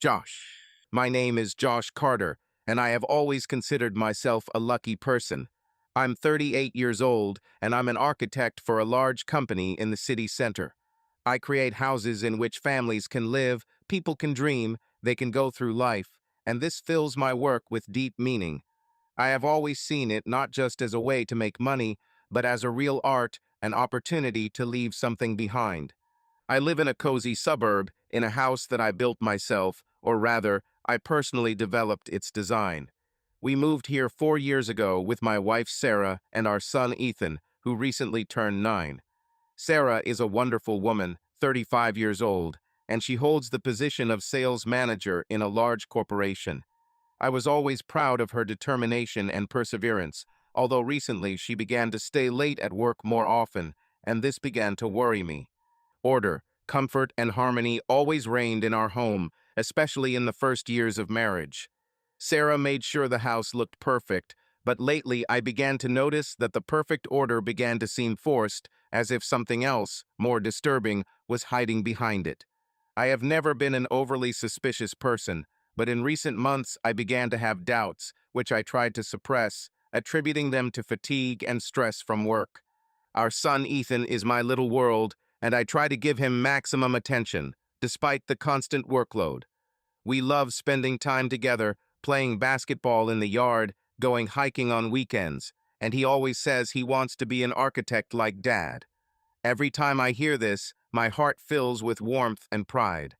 Josh. My name is Josh Carter, and I have always considered myself a lucky person. I'm 38 years old, and I'm an architect for a large company in the city center. I create houses in which families can live, people can dream, they can go through life, and this fills my work with deep meaning. I have always seen it not just as a way to make money, but as a real art, an opportunity to leave something behind. I live in a cozy suburb, in a house that I built myself, or rather, I personally developed its design. We moved here 4 years ago with my wife Sarah and our son Ethan, who recently turned 9. Sarah is a wonderful woman, 35 years old, and she holds the position of sales manager in a large corporation. I was always proud of her determination and perseverance, although recently she began to stay late at work more often, and this began to worry me. Order, comfort, and harmony always reigned in our home, especially in the first years of marriage. Sarah made sure the house looked perfect, but lately I began to notice that the perfect order began to seem forced, as if something else, more disturbing, was hiding behind it. I have never been an overly suspicious person, but in recent months I began to have doubts, which I tried to suppress, attributing them to fatigue and stress from work. Our son Ethan is my little world, and I try to give him maximum attention, despite the constant workload. We love spending time together, playing basketball in the yard, going hiking on weekends, and he always says he wants to be an architect like Dad. Every time I hear this, my heart fills with warmth and pride.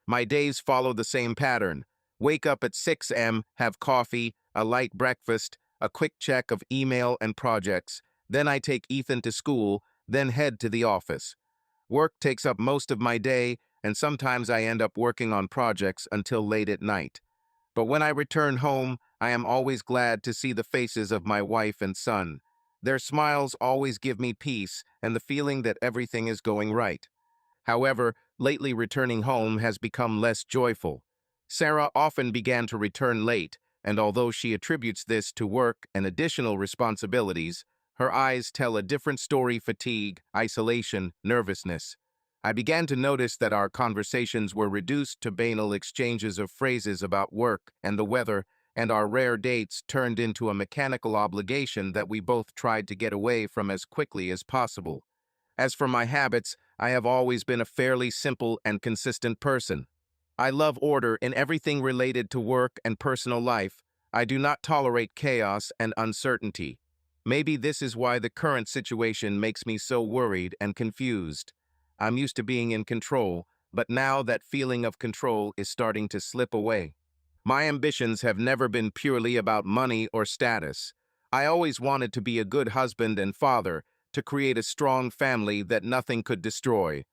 My days follow the same pattern. Wake up at 6 a.m., have coffee, a light breakfast, a quick check of email and projects. Then I take Ethan to school, then head to the office. Work takes up most of my day, and sometimes I end up working on projects until late at night. But when I return home, I am always glad to see the faces of my wife and son. Their smiles always give me peace and the feeling that everything is going right. However, lately returning home has become less joyful. Sarah often began to return late, and although she attributes this to work and additional responsibilities, her eyes tell a different story: fatigue, isolation, nervousness. I began to notice that our conversations were reduced to banal exchanges of phrases about work and the weather, and our rare dates turned into a mechanical obligation that we both tried to get away from as quickly as possible. As for my habits, I have always been a fairly simple and consistent person. I love order in everything related to work and personal life. I do not tolerate chaos and uncertainty. Maybe this is why the current situation makes me so worried and confused. I'm used to being in control, but now that feeling of control is starting to slip away. My ambitions have never been purely about money or status. I always wanted to be a good husband and father, to create a strong family that nothing could destroy.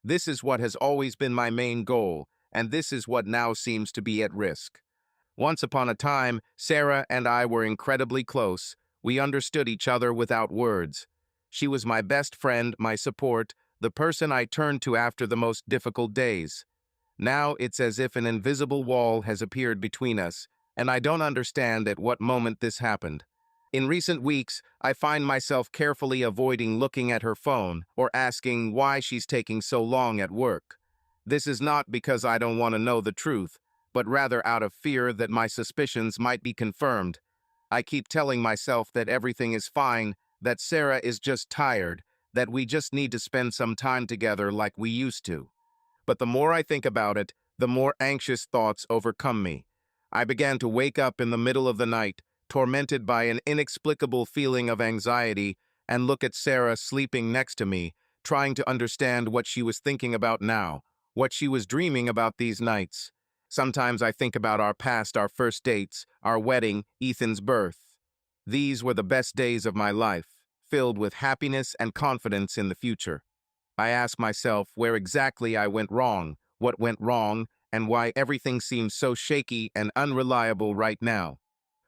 This is what has always been my main goal, and this is what now seems to be at risk. Once upon a time, Sarah and I were incredibly close. We understood each other without words. She was my best friend, my support, the person I turned to after the most difficult days. Now it's as if an invisible wall has appeared between us, and I don't understand at what moment this happened. In recent weeks, I find myself carefully avoiding looking at her phone or asking why she's taking so long at work. This is not because I don't want to know the truth, but rather out of fear that my suspicions might be confirmed. I keep telling myself that everything is fine, that Sarah is just tired, that we just need to spend some time together like we used to. But the more I think about it, the more anxious thoughts overcome me. I began to wake up in the middle of the night, tormented by an inexplicable feeling of anxiety, and look at Sarah sleeping next to me, trying to understand what she was thinking about now, what she was dreaming about these nights. Sometimes I think about our past, our first dates, our wedding, Ethan's birth. These were the best days of my life, filled with happiness and confidence in the future. I ask myself where exactly I went wrong, what went wrong, and why everything seems so shaky and unreliable right now.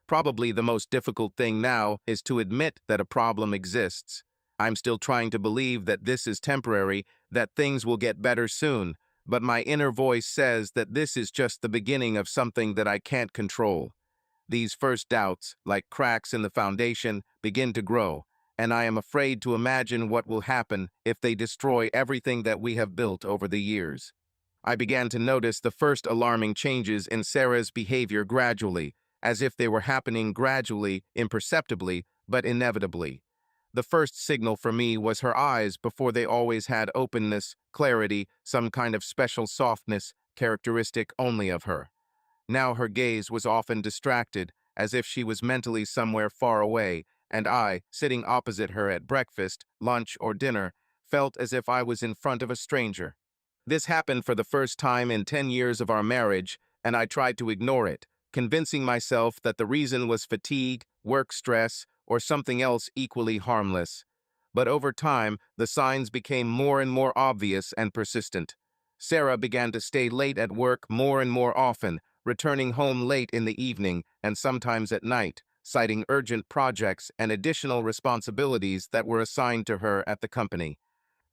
Probably the most difficult thing now is to admit that a problem exists. I'm still trying to believe that this is temporary, that things will get better soon, but my inner voice says that this is just the beginning of something that I can't control. These first doubts, like cracks in the foundation, begin to grow, and I am afraid to imagine what will happen if they destroy everything that we have built over the years. I began to notice the first alarming changes in Sarah's behavior gradually, as if they were happening gradually, imperceptibly, but inevitably. The first signal for me was her eyes before they always had openness, clarity, some kind of special softness, characteristic only of her. Now her gaze was often distracted, as if she was mentally somewhere far away, and I, sitting opposite her at breakfast, lunch, or dinner, felt as if I was in front of a stranger. This happened for the first time in 10 years of our marriage, and I tried to ignore it, convincing myself that the reason was fatigue, work stress, or something else equally harmless. But over time, the signs became more and more obvious and persistent. Sarah began to stay late at work more and more often, returning home late in the evening and sometimes at night, citing urgent projects and additional responsibilities that were assigned to her at the company.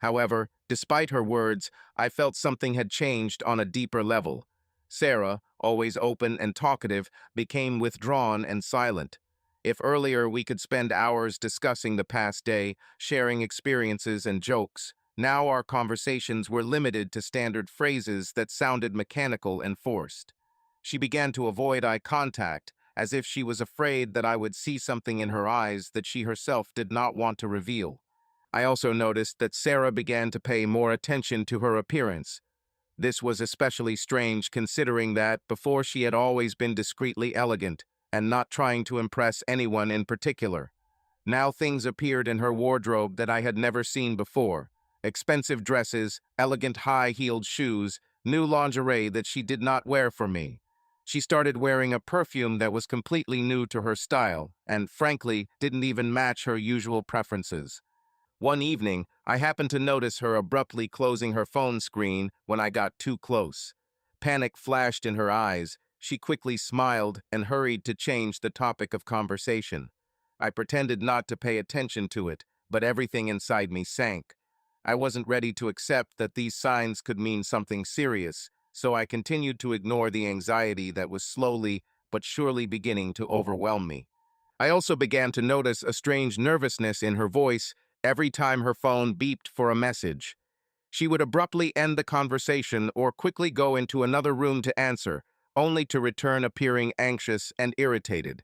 However, despite her words, I felt something had changed on a deeper level. Sarah, always open and talkative, became withdrawn and silent. If earlier we could spend hours discussing the past day, sharing experiences and jokes, now our conversations were limited to standard phrases that sounded mechanical and forced. She began to avoid eye contact, as if she was afraid that I would see something in her eyes that she herself did not want to reveal. I also noticed that Sarah began to pay more attention to her appearance. This was especially strange considering that before she had always been discreetly elegant and not trying to impress anyone in particular. Now things appeared in her wardrobe that I had never seen before. Expensive dresses, elegant high-heeled shoes, new lingerie that she did not wear for me. She started wearing a perfume that was completely new to her style and, frankly, didn't even match her usual preferences. One evening, I happened to notice her abruptly closing her phone screen when I got too close. Panic flashed in her eyes. She quickly smiled and hurried to change the topic of conversation. I pretended not to pay attention to it, but everything inside me sank. I wasn't ready to accept that these signs could mean something serious, so I continued to ignore the anxiety that was slowly but surely beginning to overwhelm me. I also began to notice a strange nervousness in her voice every time her phone beeped for a message. She would abruptly end the conversation or quickly go into another room to answer, only to return appearing anxious and irritated.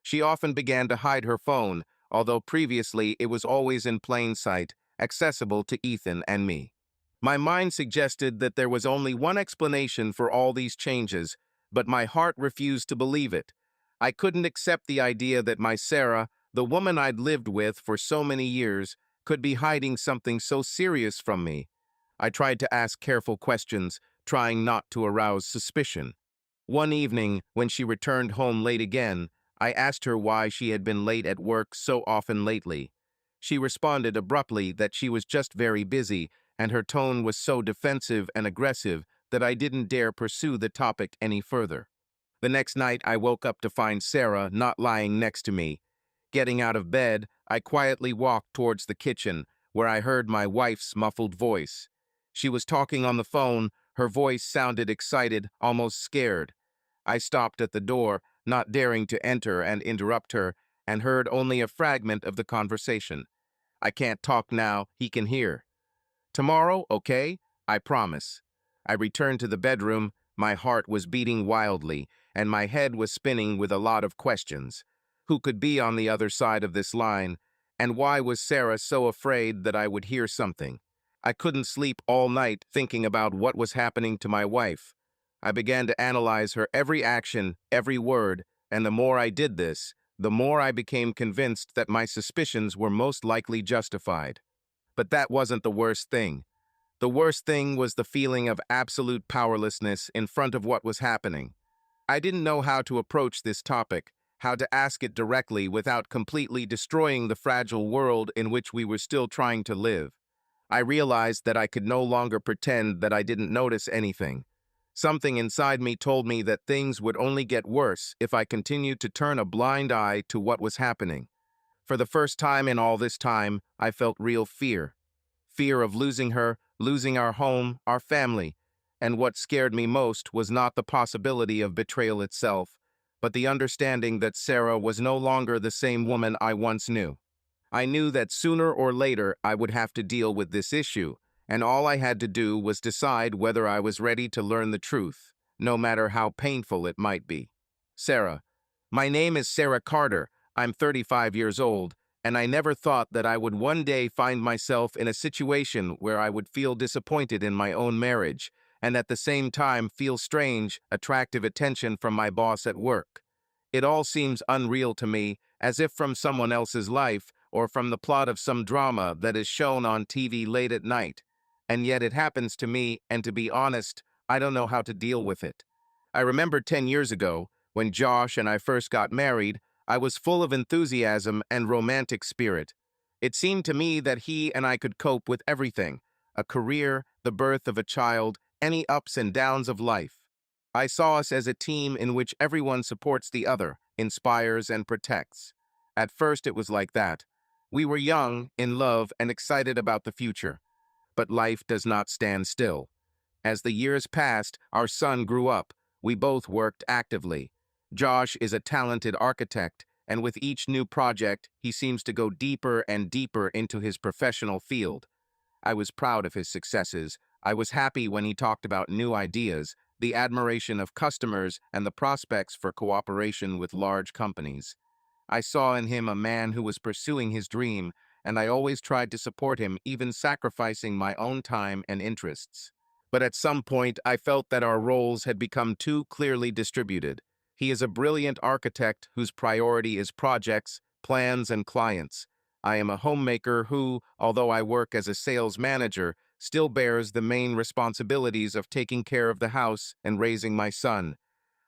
She often began to hide her phone, although previously it was always in plain sight, accessible to Ethan and me. My mind suggested that there was only one explanation for all these changes, but my heart refused to believe it. I couldn't accept the idea that my Sarah, the woman I'd lived with for so many years, could be hiding something so serious from me. I tried to ask careful questions, trying not to arouse suspicion. One evening, when she returned home late again, I asked her why she had been late at work so often lately. She responded abruptly that she was just very busy, and her tone was so defensive and aggressive that I didn't dare pursue the topic any further. The next night, I woke up to find Sarah not lying next to me. Getting out of bed, I quietly walked towards the kitchen, where I heard my wife's muffled voice. She was talking on the phone. Her voice sounded excited, almost scared. I stopped at the door, not daring to enter and interrupt her, and heard only a fragment of the conversation. "I can't talk now, he can hear. Tomorrow, okay? I promise." I returned to the bedroom. My heart was beating wildly, and my head was spinning with a lot of questions. Who could be on the other side of this line? And why was Sarah so afraid that I would hear something? I couldn't sleep all night thinking about what was happening to my wife. I began to analyze her every action, every word, and the more I did this, the more I became convinced that my suspicions were most likely justified. But that wasn't the worst thing. The worst thing was the feeling of absolute powerlessness in front of what was happening. I didn't know how to approach this topic, how to ask it directly without completely destroying the fragile world in which we were still trying to live. I realized that I could no longer pretend that I didn't notice anything. Something inside me told me that things would only get worse if I continued to turn a blind eye to what was happening. For the first time in all this time, I felt real fear. Fear of losing her, losing our home, our family. And what scared me most was not the possibility of betrayal itself, but the understanding that Sarah was no longer the same woman I once knew. I knew that sooner or later I would have to deal with this issue, and all I had to do was decide whether I was ready to learn the truth, no matter how painful it might be. Sarah. My name is Sarah Carter. I'm 35 years old, and I never thought that I would one day find myself in a situation where I would feel disappointed in my own marriage, and at the same time feel strange, attractive attention from my boss at work. It all seems unreal to me, as if from someone else's life or from the plot of some drama that is shown on TV late at night. And yet it happens to me, and to be honest, I don't know how to deal with it. I remember 10 years ago, when Josh and I first got married, I was full of enthusiasm and romantic spirit. It seemed to me that he and I could cope with everything: a career, the birth of a child, any ups and downs of life. I saw us as a team in which everyone supports the other, inspires and protects. At first it was like that. We were young, in love, and excited about the future. But life does not stand still. As the years passed, our son grew up. We both worked actively. Josh is a talented architect, and with each new project, he seems to go deeper and deeper into his professional field. I was proud of his successes. I was happy when he talked about new ideas, the admiration of customers, and the prospects for cooperation with large companies. I saw in him a man who was pursuing his dream, and I always tried to support him, even sacrificing my own time and interests. But at some point, I felt that our roles had become too clearly distributed. He is a brilliant architect whose priority is projects, plans, and clients. I am a homemaker who, although I work as a sales manager, still bears the main responsibilities of taking care of the house and raising my son.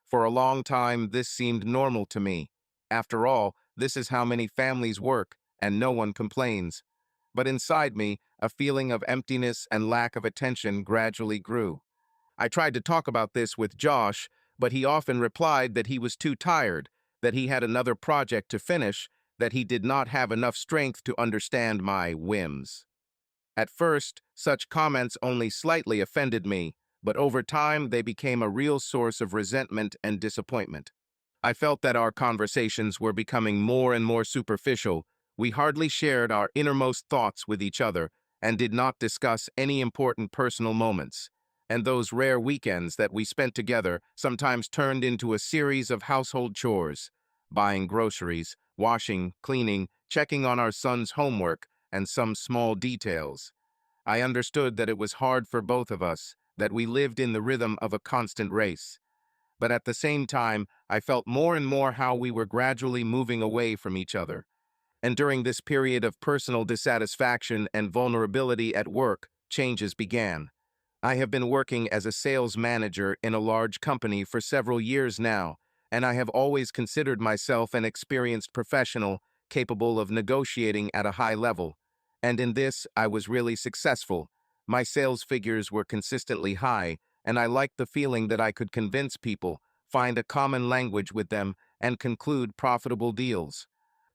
For a long time, this seemed normal to me. After all, this is how many families work, and no one complains. But inside me, a feeling of emptiness and lack of attention gradually grew. I tried to talk about this with Josh, but he often replied that he was too tired, that he had another project to finish, that he did not have enough strength to understand my whims. At first, such comments only slightly offended me, but over time they became a real source of resentment and disappointment. I felt that our conversations were becoming more and more superficial. We hardly shared our innermost thoughts with each other and did not discuss any important personal moments. And those rare weekends that we spent together sometimes turned into a series of household chores: buying groceries, washing, cleaning, checking on our son's homework, and some small details. I understood that it was hard for both of us, that we lived in the rhythm of a constant race. But at the same time, I felt more and more how we were gradually moving away from each other. And during this period of personal dissatisfaction and vulnerability at work, changes began. I have been working as a sales manager in a large company for several years now, and I have always considered myself an experienced professional capable of negotiating at a high level. And in this, I was really successful. My sales figures were consistently high, and I liked the feeling that I could convince people, find a common language with them, and conclude profitable deals.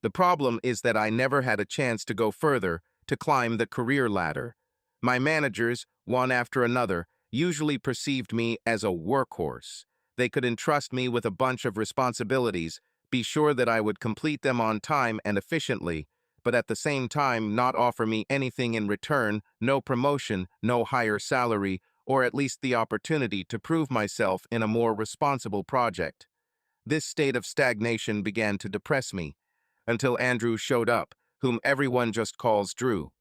The problem is that I never had a chance to go further, to climb the career ladder. My managers, one after another, usually perceived me as a workhorse. They could entrust me with a bunch of responsibilities, be sure that I would complete them on time and efficiently, but at the same time not offer me anything in return: no promotion, no higher salary, or at least the opportunity to prove myself in a more responsible project. This state of stagnation began to depress me, until Andrew showed up, whom everyone just calls Drew.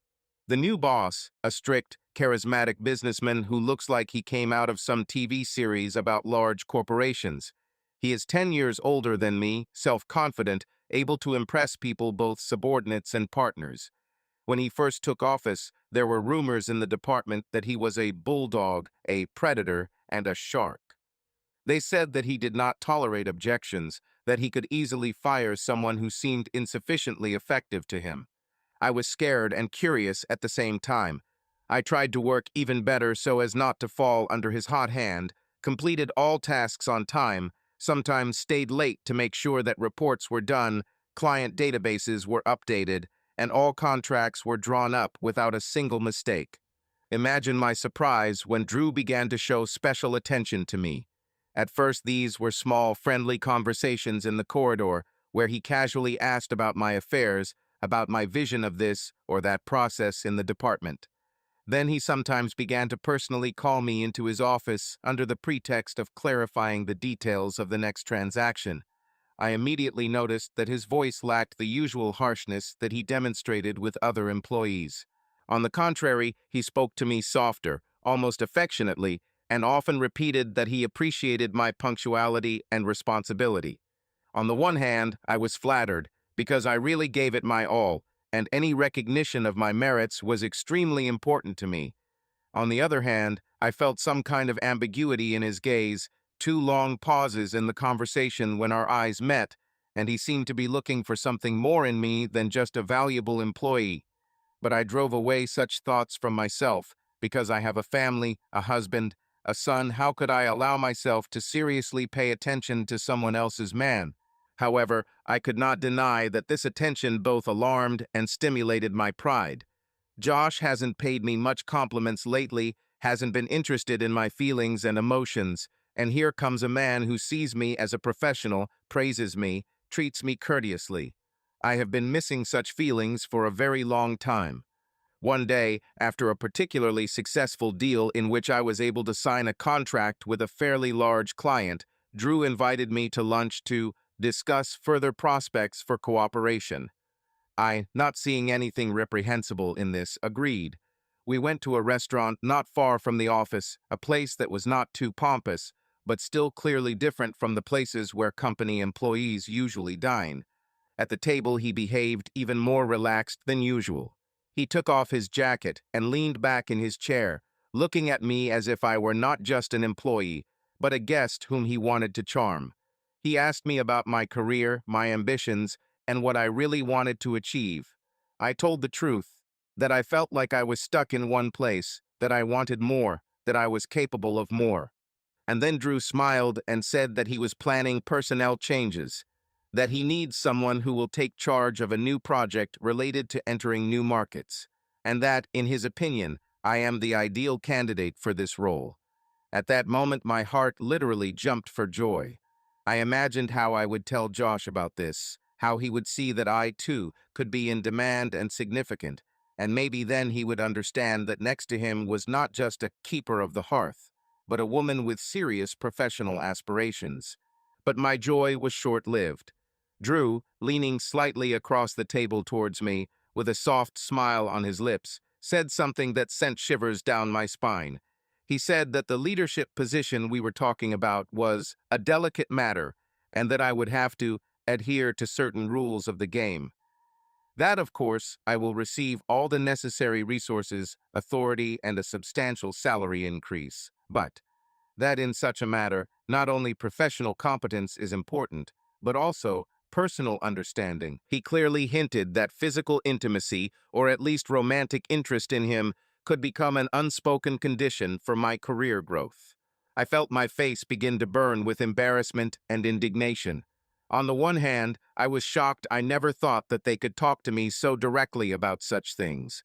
The new boss, a strict, charismatic businessman who looks like he came out of some TV series about large corporations. He is 10 years older than me, self-confident, able to impress people, both subordinates and partners. When he first took office, there were rumors in the department that he was a bulldog, a predator, and a shark. They said that he did not tolerate objections, that he could easily fire someone who seemed insufficiently effective to him. I was scared and curious at the same time. I tried to work even better so as not to fall under his hot hand, completed all tasks on time, sometimes stayed late to make sure that reports were done, client databases were updated, and all contracts were drawn up without a single mistake. Imagine my surprise when Drew began to show special attention to me. At first, these were small, friendly conversations in the corridor, where he casually asked about my affairs, about my vision of this or that process in the department. Then he sometimes began to personally call me into his office under the pretext of clarifying the details of the next transaction. I immediately noticed that his voice lacked the usual harshness that he demonstrated with other employees. On the contrary, he spoke to me softer, almost affectionately, and often repeated that he appreciated my punctuality and responsibility. On the one hand, I was flattered, because I really gave it my all, and any recognition of my merits was extremely important to me. On the other hand, I felt some kind of ambiguity in his gaze, two long pauses in the conversation when our eyes met, and he seemed to be looking for something more in me than just a valuable employee. But I drove away such thoughts from myself, because I have a family, a husband, a son. How could I allow myself to seriously pay attention to someone else's man? However, I could not deny that this attention both alarmed and stimulated my pride. Josh hasn't paid me much compliments lately, hasn't been interested in my feelings and emotions, and here comes a man who sees me as a professional, praises me, treats me courteously. I have been missing such feelings for a very long time. One day, after a particularly successful deal in which I was able to sign a contract with a fairly large client, Drew invited me to lunch to discuss further prospects for cooperation. I, not seeing anything reprehensible in this, agreed. We went to a restaurant not far from the office, a place that was not too pompous, but still clearly different from the places where company employees usually dine. At the table, he behaved even more relaxed than usual. He took off his jacket and leaned back in his chair, looking at me as if I were not just an employee, but a guest whom he wanted to charm. He asked me about my career, my ambitions, and what I really wanted to achieve. I told the truth, that I felt like I was stuck in one place, that I wanted more, that I was capable of more. And then Drew smiled and said that he was planning personnel changes, that he needs someone who will take charge of a new project related to entering new markets, and that, in his opinion, I am the ideal candidate for this role. At that moment, my heart literally jumped for joy. I imagined how I would tell Josh about this, how he would see that I, too, could be in demand and significant, and maybe then he would understand that next to him was not just a keeper of the hearth, but a woman with serious professional aspirations. But my joy was short-lived. Drew, leaning slightly across the table towards me, with a soft smile on his lips, said something that sent shivers down my spine. He said that the leadership position we were talking about was a delicate matter and that I would have to adhere to certain rules of the game. That, of course, I will receive all the necessary resources, authority, and a substantial salary increase. But that in such a matter, not only professional competence is important, but also personal understanding. He clearly hinted that physical intimacy, or at least romantic interest in him, could become an unspoken condition for my career growth. I felt my face begin to burn with embarrassment and indignation. On the one hand, I was shocked. I never thought that they could talk to me so directly about such things.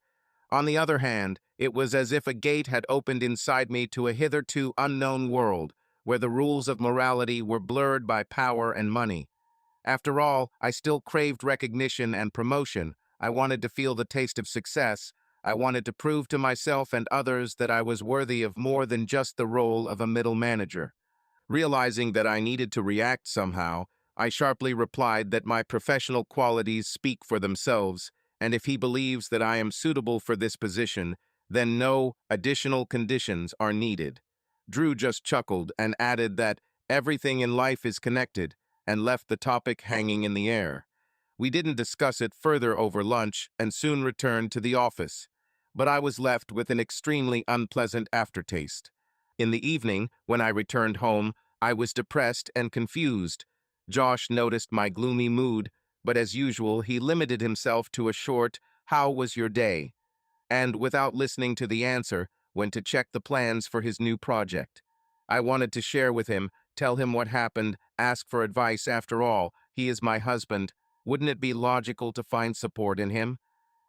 On the other hand, it was as if a gate had opened inside me to a hitherto unknown world, where the rules of morality were blurred by power and money. After all, I still craved recognition and promotion. I wanted to feel the taste of success. I wanted to prove to myself and others that I was worthy of more than just the role of a middle manager. Realizing that I needed to react somehow, I sharply replied that my professional qualities speak for themselves, and if he believes that I am suitable for this position, then no additional conditions are needed. Drew just chuckled and added that everything in life is connected, and left the topic hanging in the air. We didn't discuss it further over lunch and soon returned to the office, but I was left with an extremely unpleasant aftertaste. In the evening, when I returned home, I was depressed and confused. Josh noticed my gloomy mood, but as usual, he limited himself to a short, "How was your day?" and, without listening to the answer, went to check the plans for his new project. I wanted to share with him, tell him what happened, ask for advice. After all, he is my husband. Wouldn't it be logical to find support in him?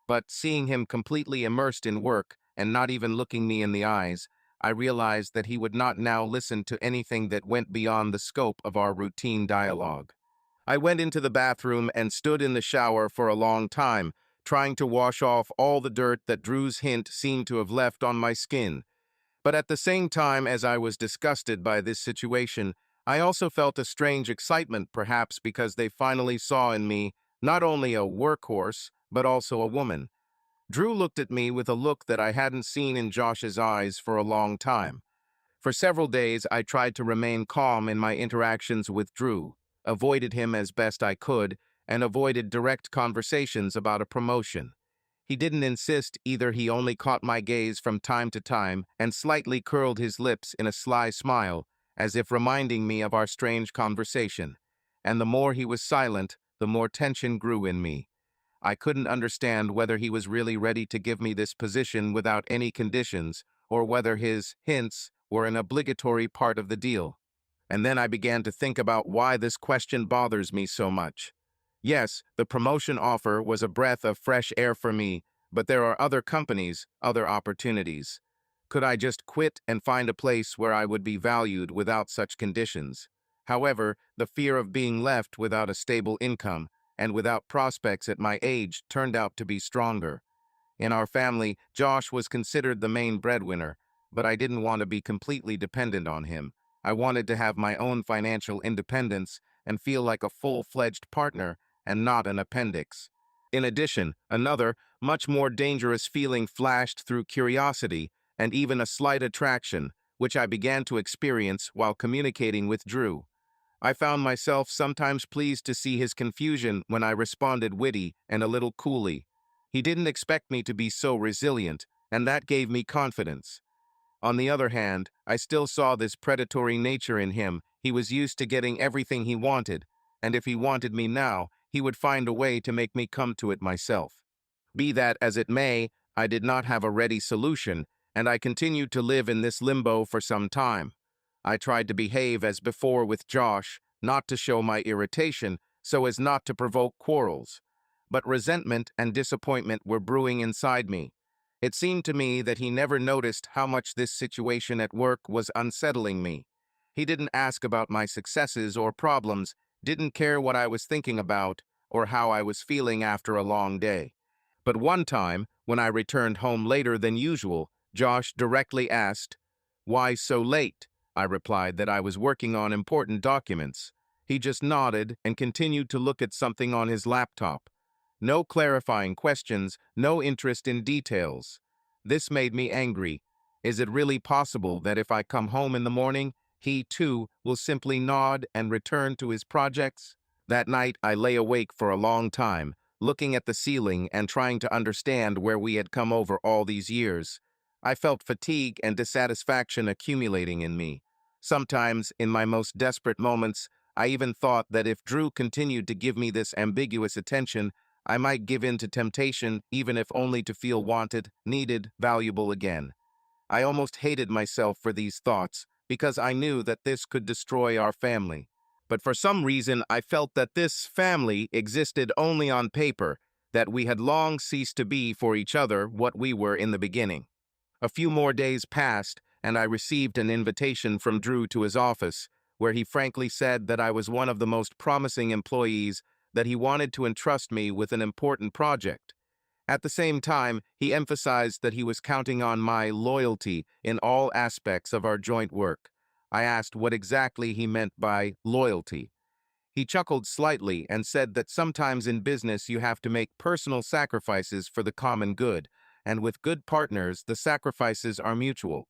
But seeing him completely immersed in work and not even looking me in the eyes, I realized that he would not now listen to anything that went beyond the scope of our routine dialogue. I went into the bathroom and stood in the shower for a long time, trying to wash off all the dirt that Drew's hint seemed to have left on my skin. But at the same time as I was disgusted by this situation, I also felt a strange excitement, perhaps because they finally saw in me not only a workhorse, but also a woman. Drew looked at me with a look that I hadn't seen in Josh's eyes for a long time. For several days, I tried to remain calm in my interactions with Drew, avoided him as best I could, and avoided direct conversations about a promotion. He didn't insist either. He only caught my gaze from time to time and slightly curled his lips in a sly smile, as if reminding me of our strange conversation. And the more he was silent, the more tension grew in me. I couldn't understand whether he was really ready to give me this position without any conditions, or whether his hints were an obligatory part of the deal. And then I began to think about why this question bothers me so much. Yes, the promotion offer was a breath of fresh air for me, but there are other companies, other opportunities. Could I just quit and find a place where I would be valued without such conditions? However, the fear of being left without a stable income and without prospects at my age turned out to be stronger. In our family, Josh was considered the main breadwinner, but I didn't want to be completely dependent on him. I wanted to have my own financial independence and feel like a full-fledged partner and not an appendix. In addition, another, much more dangerous feeling flashed through curiosity and even a slight attraction, which I began to experience while communicating with Drew. I found myself sometimes pleased to see his confusion when I responded witty and a little coolly. He didn't expect me to be so resilient, and that gave me confidence. On the other hand, I still saw this predatory nature in him. He was used to getting everything he wanted, and if he wanted me now, he would find a way to make me come to it myself. Be that as it may, I did not have a ready solution, and I continued to live in this limbo for some time. I tried to behave as before with Josh, not to show my irritation, so as not to provoke quarrels. But resentment and disappointment were brewing inside me. It seemed to me that he never noticed how much this situation at work was unsettling me. He didn't ask about my successes or problems, didn't care what I was thinking about, or how I was feeling after a long day. But one time, when I returned home later than usual, Josh directly asked, "Why so late?" I replied that I was working on important documents. He just nodded and continued to look at something on his laptop. No clarifying questions, no interest in details. This made me angry. Is it really possible that if I come home in the morning, he too will simply nod and return to his projects? That night, I lay awake for a long time, looking at the ceiling and trying to understand where we had come over all these years. I felt fatigue and dissatisfaction accumulating in me. Sometimes, in my most desperate moments, I even thought that if Drew continued to give me this ambiguous attention, I might give in to temptation, even if only to feel wanted, needed, valuable again. I almost hated myself for these thoughts, because I knew that this could destroy our family. But for some reason, I felt that this family existed only on paper, that we had long ceased to be for each other what we were in the beginning. A few more days passed, and I received an invitation from Drew to his office, where he frankly said that I was one of the most promising employees, that he wanted to entrust me with an important project. At the same time, he emphasized that he was counting on my loyalty in all aspects of our joint work. I asked what exactly he meant by loyalty. He chuckled slightly and said that sometimes in business you have to make personal sacrifices for the common good, and with good partners, the sacrifices are mutual.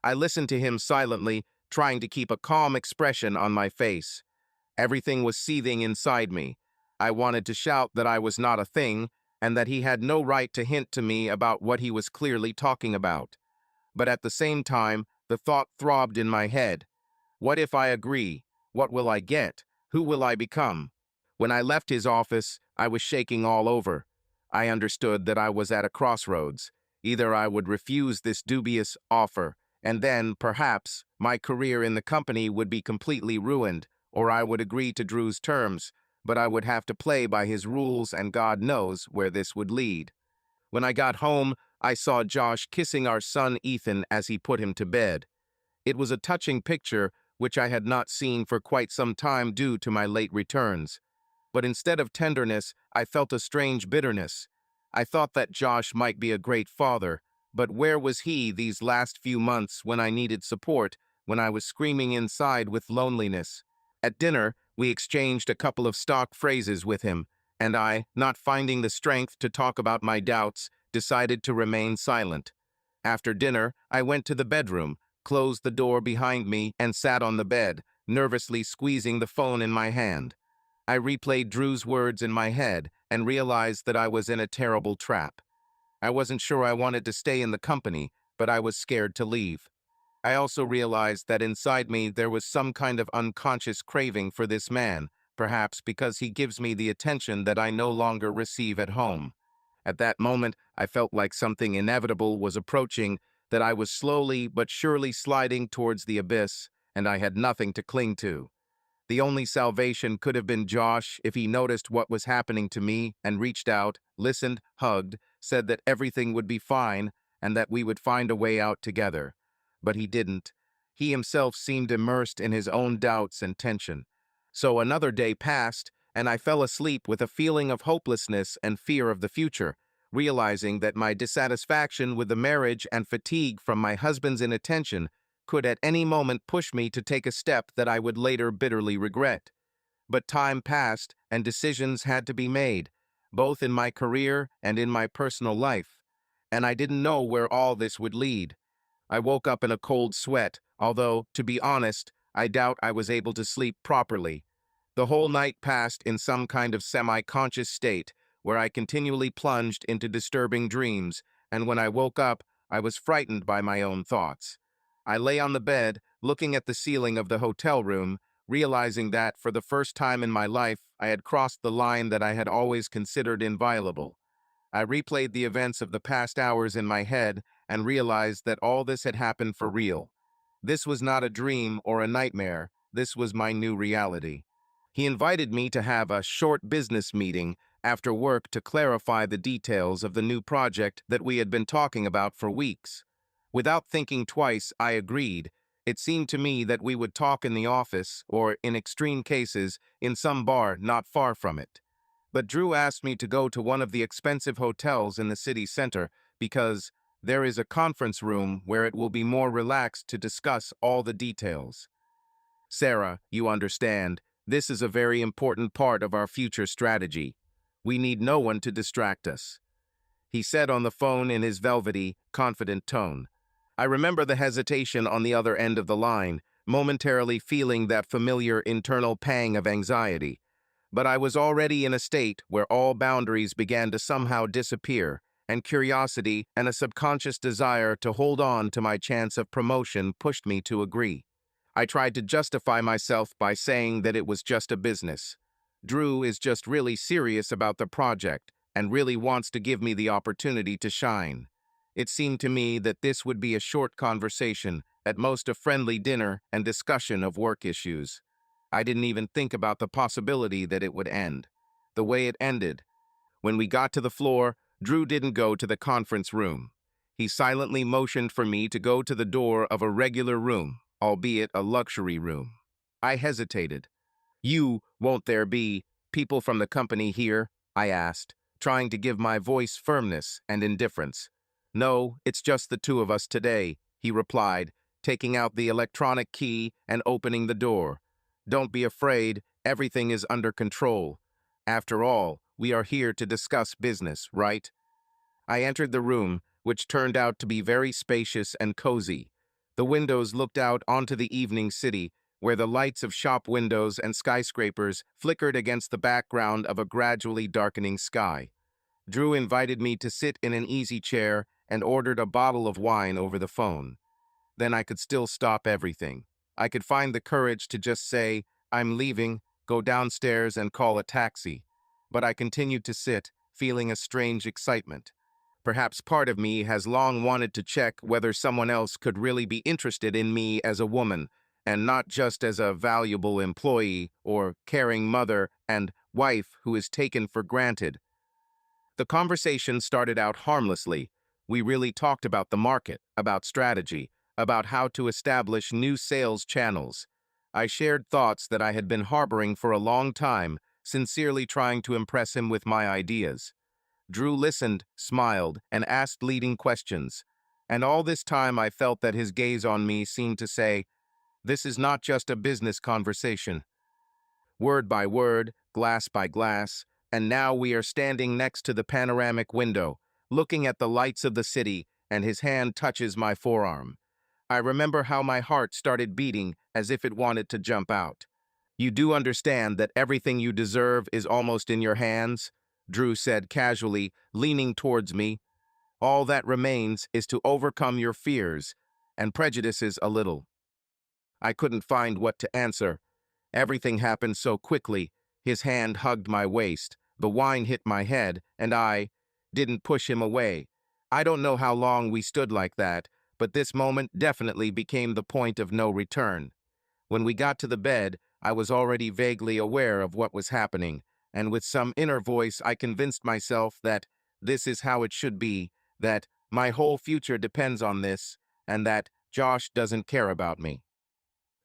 I listened to him silently, trying to keep a calm expression on my face. Everything was seething inside me. I wanted to shout that I was not a thing, and that he had no right to hint to me about what he was clearly talking about. But at the same time, the thought throbbed in my head. What if I agree? What will I get? Who will I become? When I left his office, I was shaking all over. I understood that I was at a crossroads. Either I would refuse this dubious offer, and then, perhaps, my career in the company would be completely ruined, or I would agree to Drew's terms, but I would have to play by his rules, and God knows where this would lead. When I got home, I saw Josh kissing our son Ethan as he put him to bed. It was a touching picture, which I had not seen for quite some time due to my late returns. But instead of tenderness, I felt a strange bitterness. I thought that Josh might be a great father, but where was he these last few months when I needed support, when I was screaming inside with loneliness? At dinner, we exchanged a couple of stock phrases with him, and I, not finding the strength to talk about my doubts, decided to remain silent. After dinner, I went to the bedroom, closed the door behind me, and sat on the bed, nervously squeezing the phone in my hand. I replayed Drew's words in my head and realized that I was in a terrible trap. I wasn't sure I wanted to stay in the company, but I was scared to leave. I also realized that inside me there was some kind of unconscious craving for this man, perhaps because he gives me the attention that I no longer receive at home. At that moment, I felt like something inevitable was approaching, that I was slowly but surely sliding towards the abyss, and I had nothing to cling to. The only salvation could have been Josh if he noticed what was happening to me and reached out, listened, hugged, said that everything would be fine and that we would find a way out together. But he didn't. He himself seemed immersed in his own doubts and tension. So another day passed, and I fell asleep with a feeling of hopelessness and fear of the future, realizing that my dissatisfaction with the marriage and fatigue from my husband's inattention could at any moment push me to take a step that I would later bitterly regret. But time passed and decisions had to be made, both in my career and in my personal life. And I didn't know where all this would lead. I woke up in a cold sweat, although, to be honest, I doubt I was able to sleep properly. The whole night passed in some kind of semi-conscious state, where I continually plunged into disturbing dreams, and when I woke up, I was frightened by my own thoughts. I lay on the bed, looking at the ceiling of the hotel room, realizing that, for the first time in my life, I had crossed the line that I had always considered inviolable. I replayed the events of the past hours in my head and realized that all this had happened for real. This was not a dream or a nightmare. This was my new reality. He invited me to have a short business meeting after work to clarify the details of the new project that we had been talking about for weeks. Without thinking twice, I agreed. It seemed to me that we would talk in the office, or, in extreme cases, in some bar not far from it. But Drew asked me to go to one of the expensive hotels in the city center because there is a conference room where it will be more relaxed to discuss all the details. Sarah, you understand, this is a very important part of our future strategy. We need no one to distract us, he said on the phone in his velvety, confident tone. I remember the hesitation on the other end of the line, momentarily feeling that familiar internal pang of anxiety. But I was already in a state where all boundaries began to somehow disappear, and curiosity and a subconscious desire to hold on to my chance of promotion pushed me to agree. I tried to justify myself by saying that it was just a business. Drew is just really serious about the project and really wants to give me the opportunity to shine. It seemed to me that this would be a short conversation, at most a friendly dinner and discussion of work issues. I didn't even think about the possibility that it would end. The way it ended. When we got to the floor, Drew didn't go to the conference room. He silently motioned for me to go to the door of a regular room, albeit a luxury room. I hesitated. Won't there be people from the company here? I asked, trying to give my voice firmness and indifference. No, it's just the two of us today, he replied, taking out the electronic key and opening the door. Don't be afraid, everything is under control. After all, we are here to discuss business, right? I entered the room, which turned out to be very spacious and cozy. The windows looked out onto the evening city, where the lights of shop windows and skyscrapers flickered against the background of a gradually darkening sky. Drew invited me to sit in an easy chair and ordered a bottle of wine over the phone. Then I could still stop everything. I could find the courage to just say, I'm leaving, go downstairs and call a taxi. But I continued to sit, feeling a strange excitement. Perhaps part of me has long wanted to check whether someone else could really be interested in me as a woman, and not just as a valuable employee or caring mother and wife who is taken for granted. The conversation started out harmlessly. We really talked about the market, about strategy, about how to establish new sales channels. I shared thoughts that I had been harboring for a long time, sincerely trying to impress him with my ideas. Drew listened, smiled, and asked leading questions. And all this time I felt that his gaze on me seemed to say, "This is not just a business conversation." Word by word, glass by glass, and now we are standing next to the panoramic window, looking at the lights of the city, and his hand touches my forearm. I remember how my heart started beating as if it wanted to jump out. "You do understand that everything you deserve is almost in your hands?" Drew said casually, leaning towards me. "All that remains is to overcome your fears and prejudices a little." I couldn't find what to answer. Everything happened so quickly. His hand hugged my waist, the wine hit my head, and I didn't push him away. I don't know how long we stood like that, but this moment definitely became the point of no return. When we got to the bed, I was already vaguely aware of what was happening, and with some inner voice I convinced myself that this is how it should be, that my whole future depends on this, and that Josh doesn't care about me.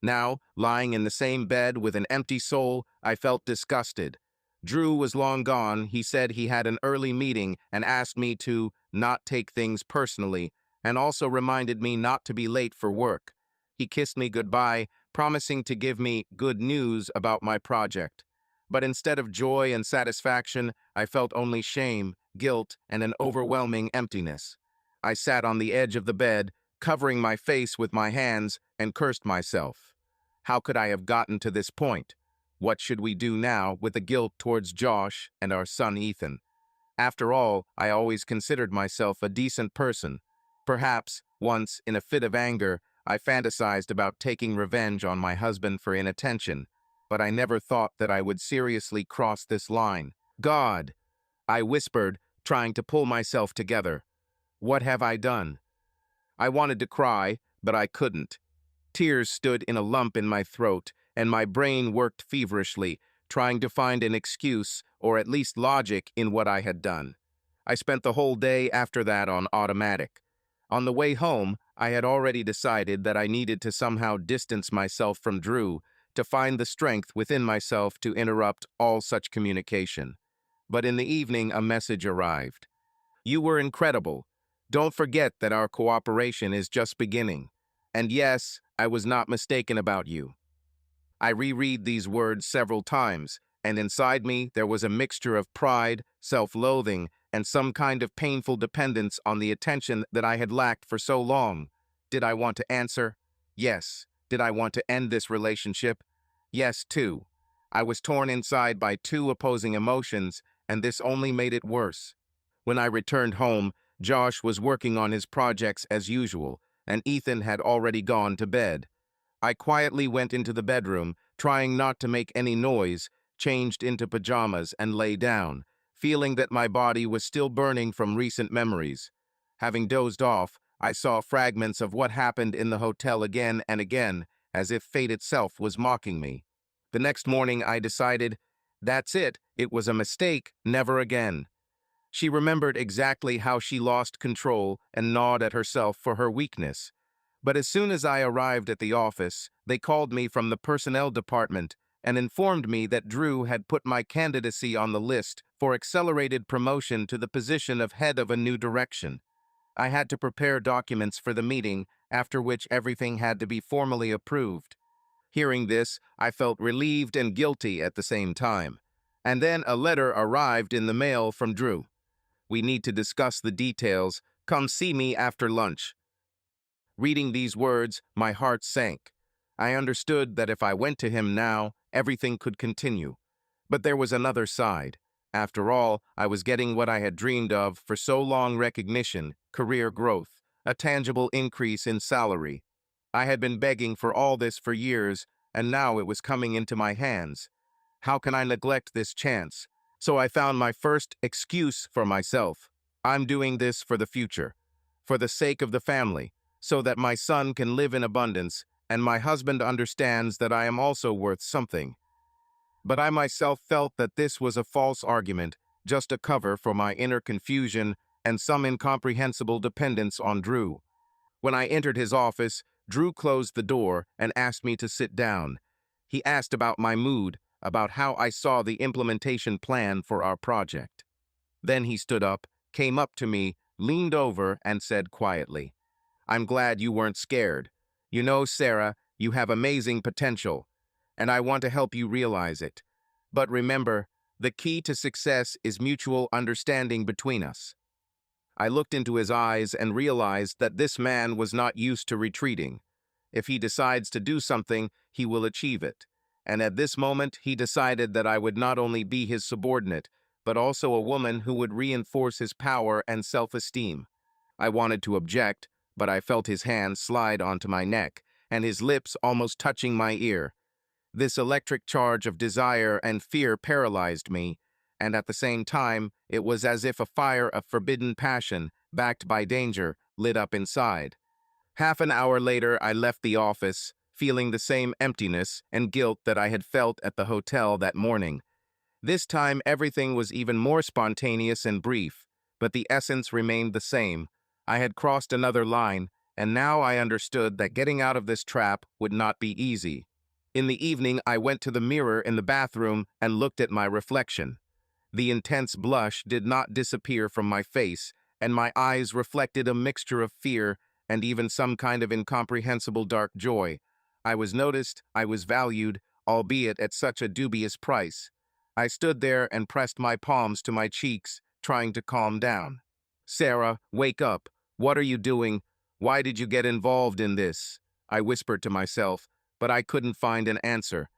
Now, lying in the same bed with an empty soul, I felt disgusted. Drew was long gone. He said he had an early meeting and asked me to not take things personally, and also reminded me not to be late for work. He kissed me goodbye, promising to give me good news about my project. But instead of joy and satisfaction, I felt only shame, guilt, and an overwhelming emptiness. I sat on the edge of the bed, covering my face with my hands, and cursed myself. How could I have gotten to this point? What should we do now with the guilt towards Josh and our son Ethan? After all, I always considered myself a decent person. Perhaps, once, in a fit of anger, I fantasized about taking revenge on my husband for inattention, but I never thought that I would seriously cross this line. "God," I whispered, trying to pull myself together. "What have I done?" I wanted to cry, but I couldn't. Tears stood in a lump in my throat, and my brain worked feverishly, trying to find an excuse, or at least logic, in what I had done. I spent the whole day after that on automatic. On the way home, I had already decided that I needed to somehow distance myself from Drew, to find the strength within myself to interrupt all such communication. But in the evening, a message arrived. "You were incredible. Don't forget that our cooperation is just beginning. And yes, I was not mistaken about you." I reread these words several times, and inside me there was a mixture of pride, self-loathing, and some kind of painful dependence on the attention that I had lacked for so long. Did I want to answer? Yes. Did I want to end this relationship? Yes, too. I was torn inside by two opposing emotions, and this only made it worse. When I returned home, Josh was working on his projects as usual, and Ethan had already gone to bed. I quietly went into the bedroom, trying not to make any noise, changed into pajamas, and lay down, feeling that my body was still burning from recent memories. Having dozed off, I saw fragments of what happened in the hotel again and again, as if fate itself was mocking me. The next morning, I decided, that's it was a mistake, never again. She remembered exactly how she lost control and gnawed at herself for her weakness. But as soon as I arrived at the office, they called me from the personnel department and informed me that Drew had put my candidacy on the list for accelerated promotion to the position of head of a new direction. I had to prepare documents for the meeting, after which everything had to be formally approved. Hearing this, I felt relieved and guilty at the same time. And then a letter arrived in the mail from Drew. "We need to discuss the details. Come see me after lunch." Reading these words, my heart sank. I understood that if I went to him now, everything could continue. But there was another side. After all, I was getting what I had dreamed of for so long: recognition, career growth, a tangible increase in salary. I had been begging for all this for years, and now it was coming into my hands. How can I neglect this chance? So I found my first excuse for myself. I'm doing this for the future, for the sake of the family, so that my son can live in abundance and my husband understands that I am also worth something. But I myself felt that this was a false argument, just a cover for my inner confusion and some incomprehensible dependence on Drew. When I entered his office, Drew closed the door and asked me to sit down. He asked about my mood, about how I saw the implementation plan for our project. Then he stood up, came up to me, leaned over, and said quietly, "I'm glad you weren't scared. You know, Sarah, you have amazing potential, and I want to help you realize it. But remember, the key to success is mutual understanding between us." I looked into his eyes and realized that this man was not used to retreating. If he decides to do something, he will achieve it. And at this moment, he decided that I would not only be his subordinate, but also a woman who would reinforce his power and self-esteem. I wanted to object, but I felt his hand slide onto my neck, and his lips almost touching my ear. This electric charge of desire and fear paralyzed me, and at the same time, it was as if a fire of forbidden passion, backed by danger, lit up inside. Half an hour later, I left the office, feeling the same emptiness and guilt that I had felt at the hotel that morning. This time, everything was even more spontaneous and brief, but the essence remained the same. I had crossed another line, and now I understood that getting out of this trap would not be easy. In the evening, I went to the mirror in the bathroom and looked at my reflection. The intense blush did not disappear from my face, and my eyes reflected a mixture of fear and even some kind of incomprehensible dark joy. I was noticed, I was valued, albeit at such a dubious price. I stood there and pressed my palms to my cheeks, trying to calm down. "Sarah, wake up. What are you doing? Why did you get involved in this?" I whispered to myself, but I couldn't find an answer.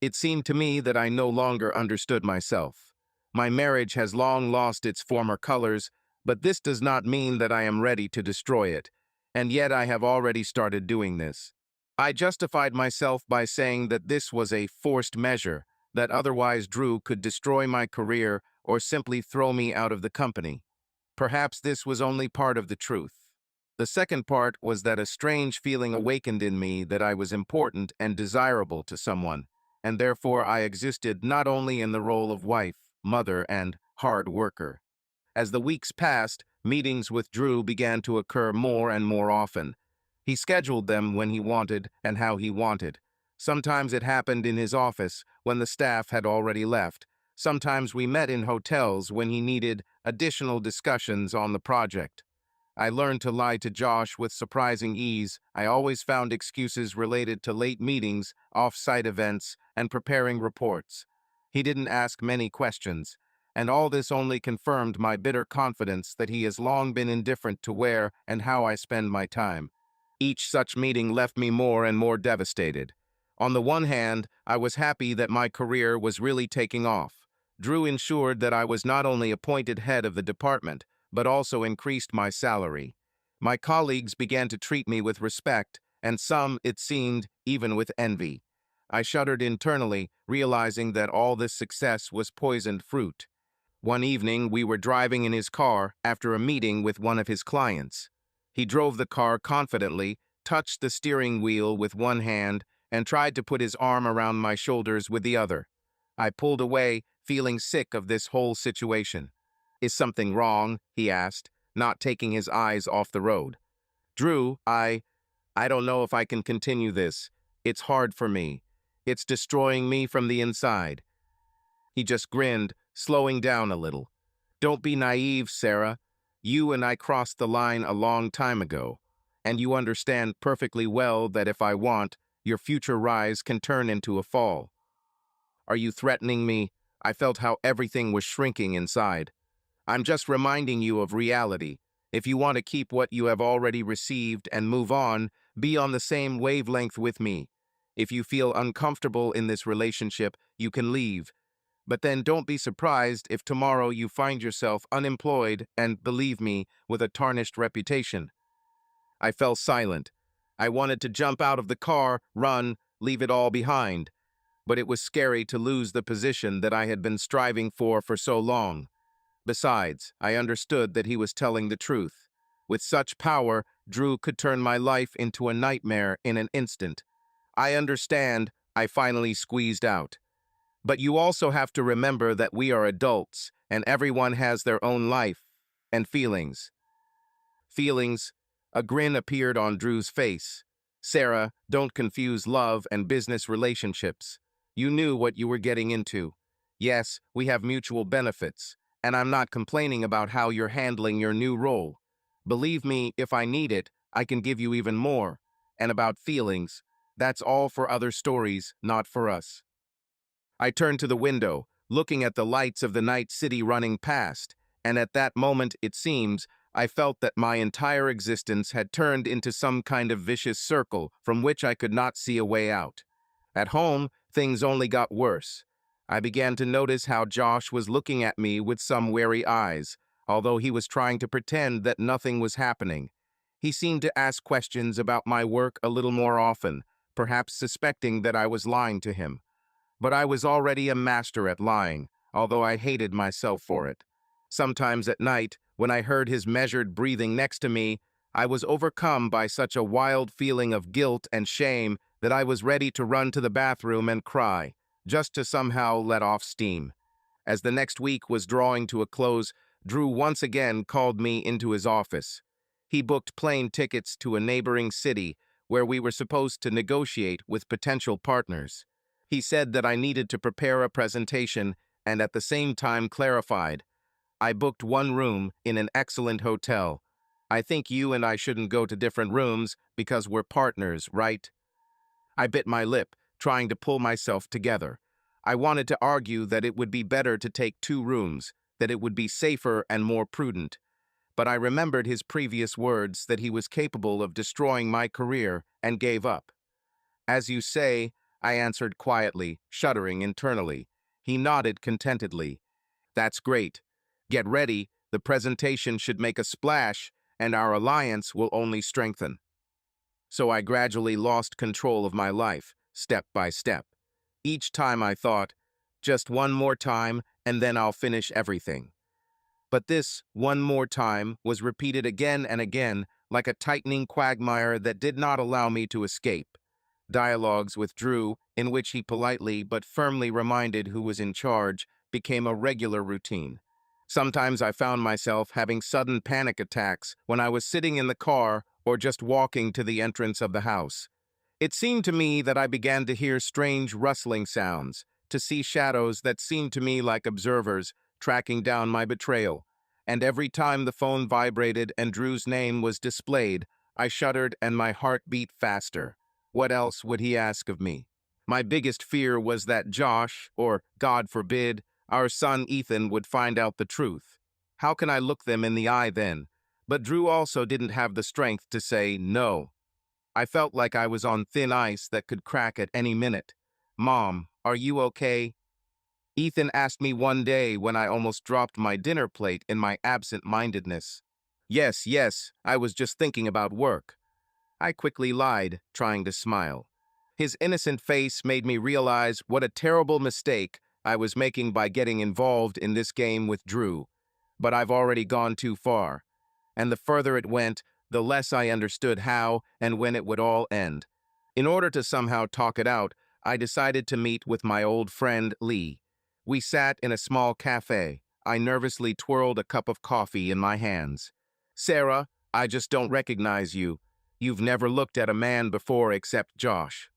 It seemed to me that I no longer understood myself. My marriage has long lost its former colors, but this does not mean that I am ready to destroy it, and yet I have already started doing this. I justified myself by saying that this was a forced measure, that otherwise Drew could destroy my career or simply throw me out of the company. Perhaps this was only part of the truth. The second part was that a strange feeling awakened in me that I was important and desirable to someone, and therefore I existed not only in the role of wife, mother, and hard worker. As the weeks passed, meetings with Drew began to occur more and more often. He scheduled them when he wanted and how he wanted. Sometimes it happened in his office when the staff had already left. Sometimes we met in hotels when he needed additional discussions on the project. I learned to lie to Josh with surprising ease. I always found excuses related to late meetings, off-site events, and preparing reports. He didn't ask many questions, and all this only confirmed my bitter confidence that he has long been indifferent to where and how I spend my time. Each such meeting left me more and more devastated. On the one hand, I was happy that my career was really taking off. Drew ensured that I was not only appointed head of the department, but also increased my salary. My colleagues began to treat me with respect, and some, it seemed, even with envy. I shuddered internally, realizing that all this success was poisoned fruit. One evening, we were driving in his car after a meeting with one of his clients. He drove the car confidently, touched the steering wheel with one hand, and tried to put his arm around my shoulders with the other. I pulled away, feeling sick of this whole situation. "Is something wrong?" he asked, not taking his eyes off the road. "Drew, I don't know if I can continue this. It's hard for me. It's destroying me from the inside." He just grinned, slowing down a little. "Don't be naive, Sarah. You and I crossed the line a long time ago, and you understand perfectly well that if I want, your future rise can turn into a fall." "Are you threatening me?" I felt how everything was shrinking inside. "I'm just reminding you of reality. If you want to keep what you have already received and move on, be on the same wavelength with me. If you feel uncomfortable in this relationship, you can leave. But then don't be surprised if tomorrow you find yourself unemployed and, believe me, with a tarnished reputation." I fell silent. I wanted to jump out of the car, run, leave it all behind. But it was scary to lose the position that I had been striving for so long. Besides, I understood that he was telling the truth. With such power, Drew could turn my life into a nightmare in an instant. "I understand," I finally squeezed out. "But you also have to remember that we are adults, and everyone has their own life and feelings." Feelings? A grin appeared on Drew's face. "Sarah, don't confuse love and business relationships. You knew what you were getting into. Yes, we have mutual benefits, and I'm not complaining about how you're handling your new role. Believe me, if I need it, I can give you even more. And about feelings, that's all for other stories, not for us. I turned to the window, looking at the lights of the night city running past, and at that moment, it seems, I felt that my entire existence had turned into some kind of vicious circle from which I could not see a way out. At home, things only got worse. I began to notice how Josh was looking at me with some wary eyes, although he was trying to pretend that nothing was happening. He seemed to ask questions about my work a little more often, perhaps suspecting that I was lying to him. But I was already a master at lying, although I hated myself for it. Sometimes at night, when I heard his measured breathing next to me, I was overcome by such a wild feeling of guilt and shame that I was ready to run to the bathroom and cry, just to somehow let off steam. As the next week was drawing to a close, Drew once again called me into his office. He booked plane tickets to a neighboring city where we were supposed to negotiate with potential partners. He said that I needed to prepare a presentation and at the same time clarified, I booked one room in an excellent hotel. I think you and I shouldn't go to different rooms because we're partners, right? I bit my lip, trying to pull myself together. I wanted to argue that it would be better to take two rooms, that it would be safer and more prudent. But I remembered his previous words that he was capable of destroying my career and gave up. As you say, I answered quietly, shuddering internally. He nodded contentedly. That's great. Get ready, the presentation should make a splash, and our alliance will only strengthen. So I gradually lost control of my life, step by step. Each time I thought, just one more time, and then I'll finish everything. But this one more time was repeated again and again, like a tightening quagmire that did not allow me to escape. Dialogues with Drew, in which he politely but firmly reminded who was in charge, became a regular routine. Sometimes I found myself having sudden panic attacks when I was sitting in the car or just walking to the entrance of the house. It seemed to me that I began to hear strange rustling sounds, to see shadows that seemed to me like observers tracking down my betrayal. And every time the phone vibrated and Drew's name was displayed, I shuddered and my heart beat faster. What else would he ask of me? My biggest fear was that Josh, or God forbid, our son Ethan would find out the truth. How can I look them in the eye then? But Drew also didn't have the strength to say no. I felt like I was on thin ice that could crack at any minute. Mom, are you okay? Ethan asked me one day when I almost dropped my dinner plate in my absent-mindedness. Yes, yes, I was just thinking about work. I quickly lied, trying to smile. His innocent face made me realize what a terrible mistake I was making by getting involved in this game with Drew. But I've already gone too far. And the further it went, the less I understood how and when it would all end. In order to somehow talk it out, I decided to meet with my old friend Lee. We sat in a small cafe. I nervously twirled a cup of coffee in my hands. Sarah, I just don't recognize you. You've never looked at a man before except Josh.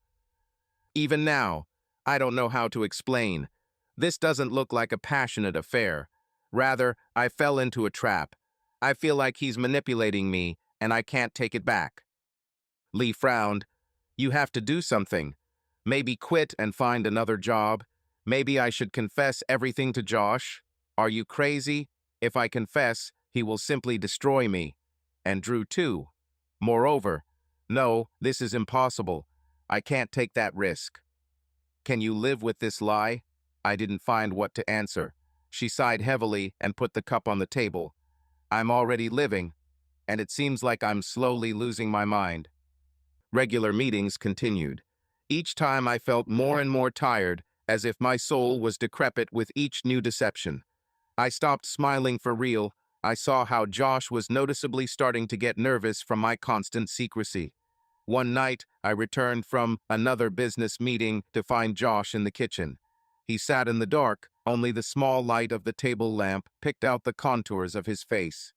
Even now, I don't know how to explain. This doesn't look like a passionate affair. Rather, I fell into a trap. I feel like he's manipulating me, and I can't take it back. Lee frowned. You have to do something. Maybe quit and find another job. Maybe I should confess everything to Josh. Are you crazy? If I confess, he will simply destroy me. And Drew too. Moreover, no, this is impossible. I can't take that risk. Can you live with this lie? I didn't find what to answer. She sighed heavily and put the cup on the table. I'm already living, and it seems like I'm slowly losing my mind. Regular meetings continued. Each time I felt more and more tired, as if my soul was decrepit with each new deception. I stopped smiling for real. I saw how Josh was noticeably starting to get nervous from my constant secrecy. One night, I returned from another business meeting to find Josh in the kitchen. He sat in the dark, only the small light of the table lamp picked out the contours of his face.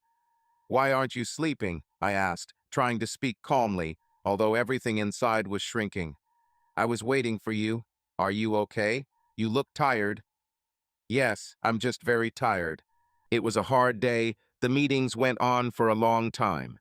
Why aren't you sleeping? I asked, trying to speak calmly, although everything inside was shrinking. I was waiting for you. Are you okay? You look tired. Yes, I'm just very tired. It was a hard day. The meetings went on for a long time.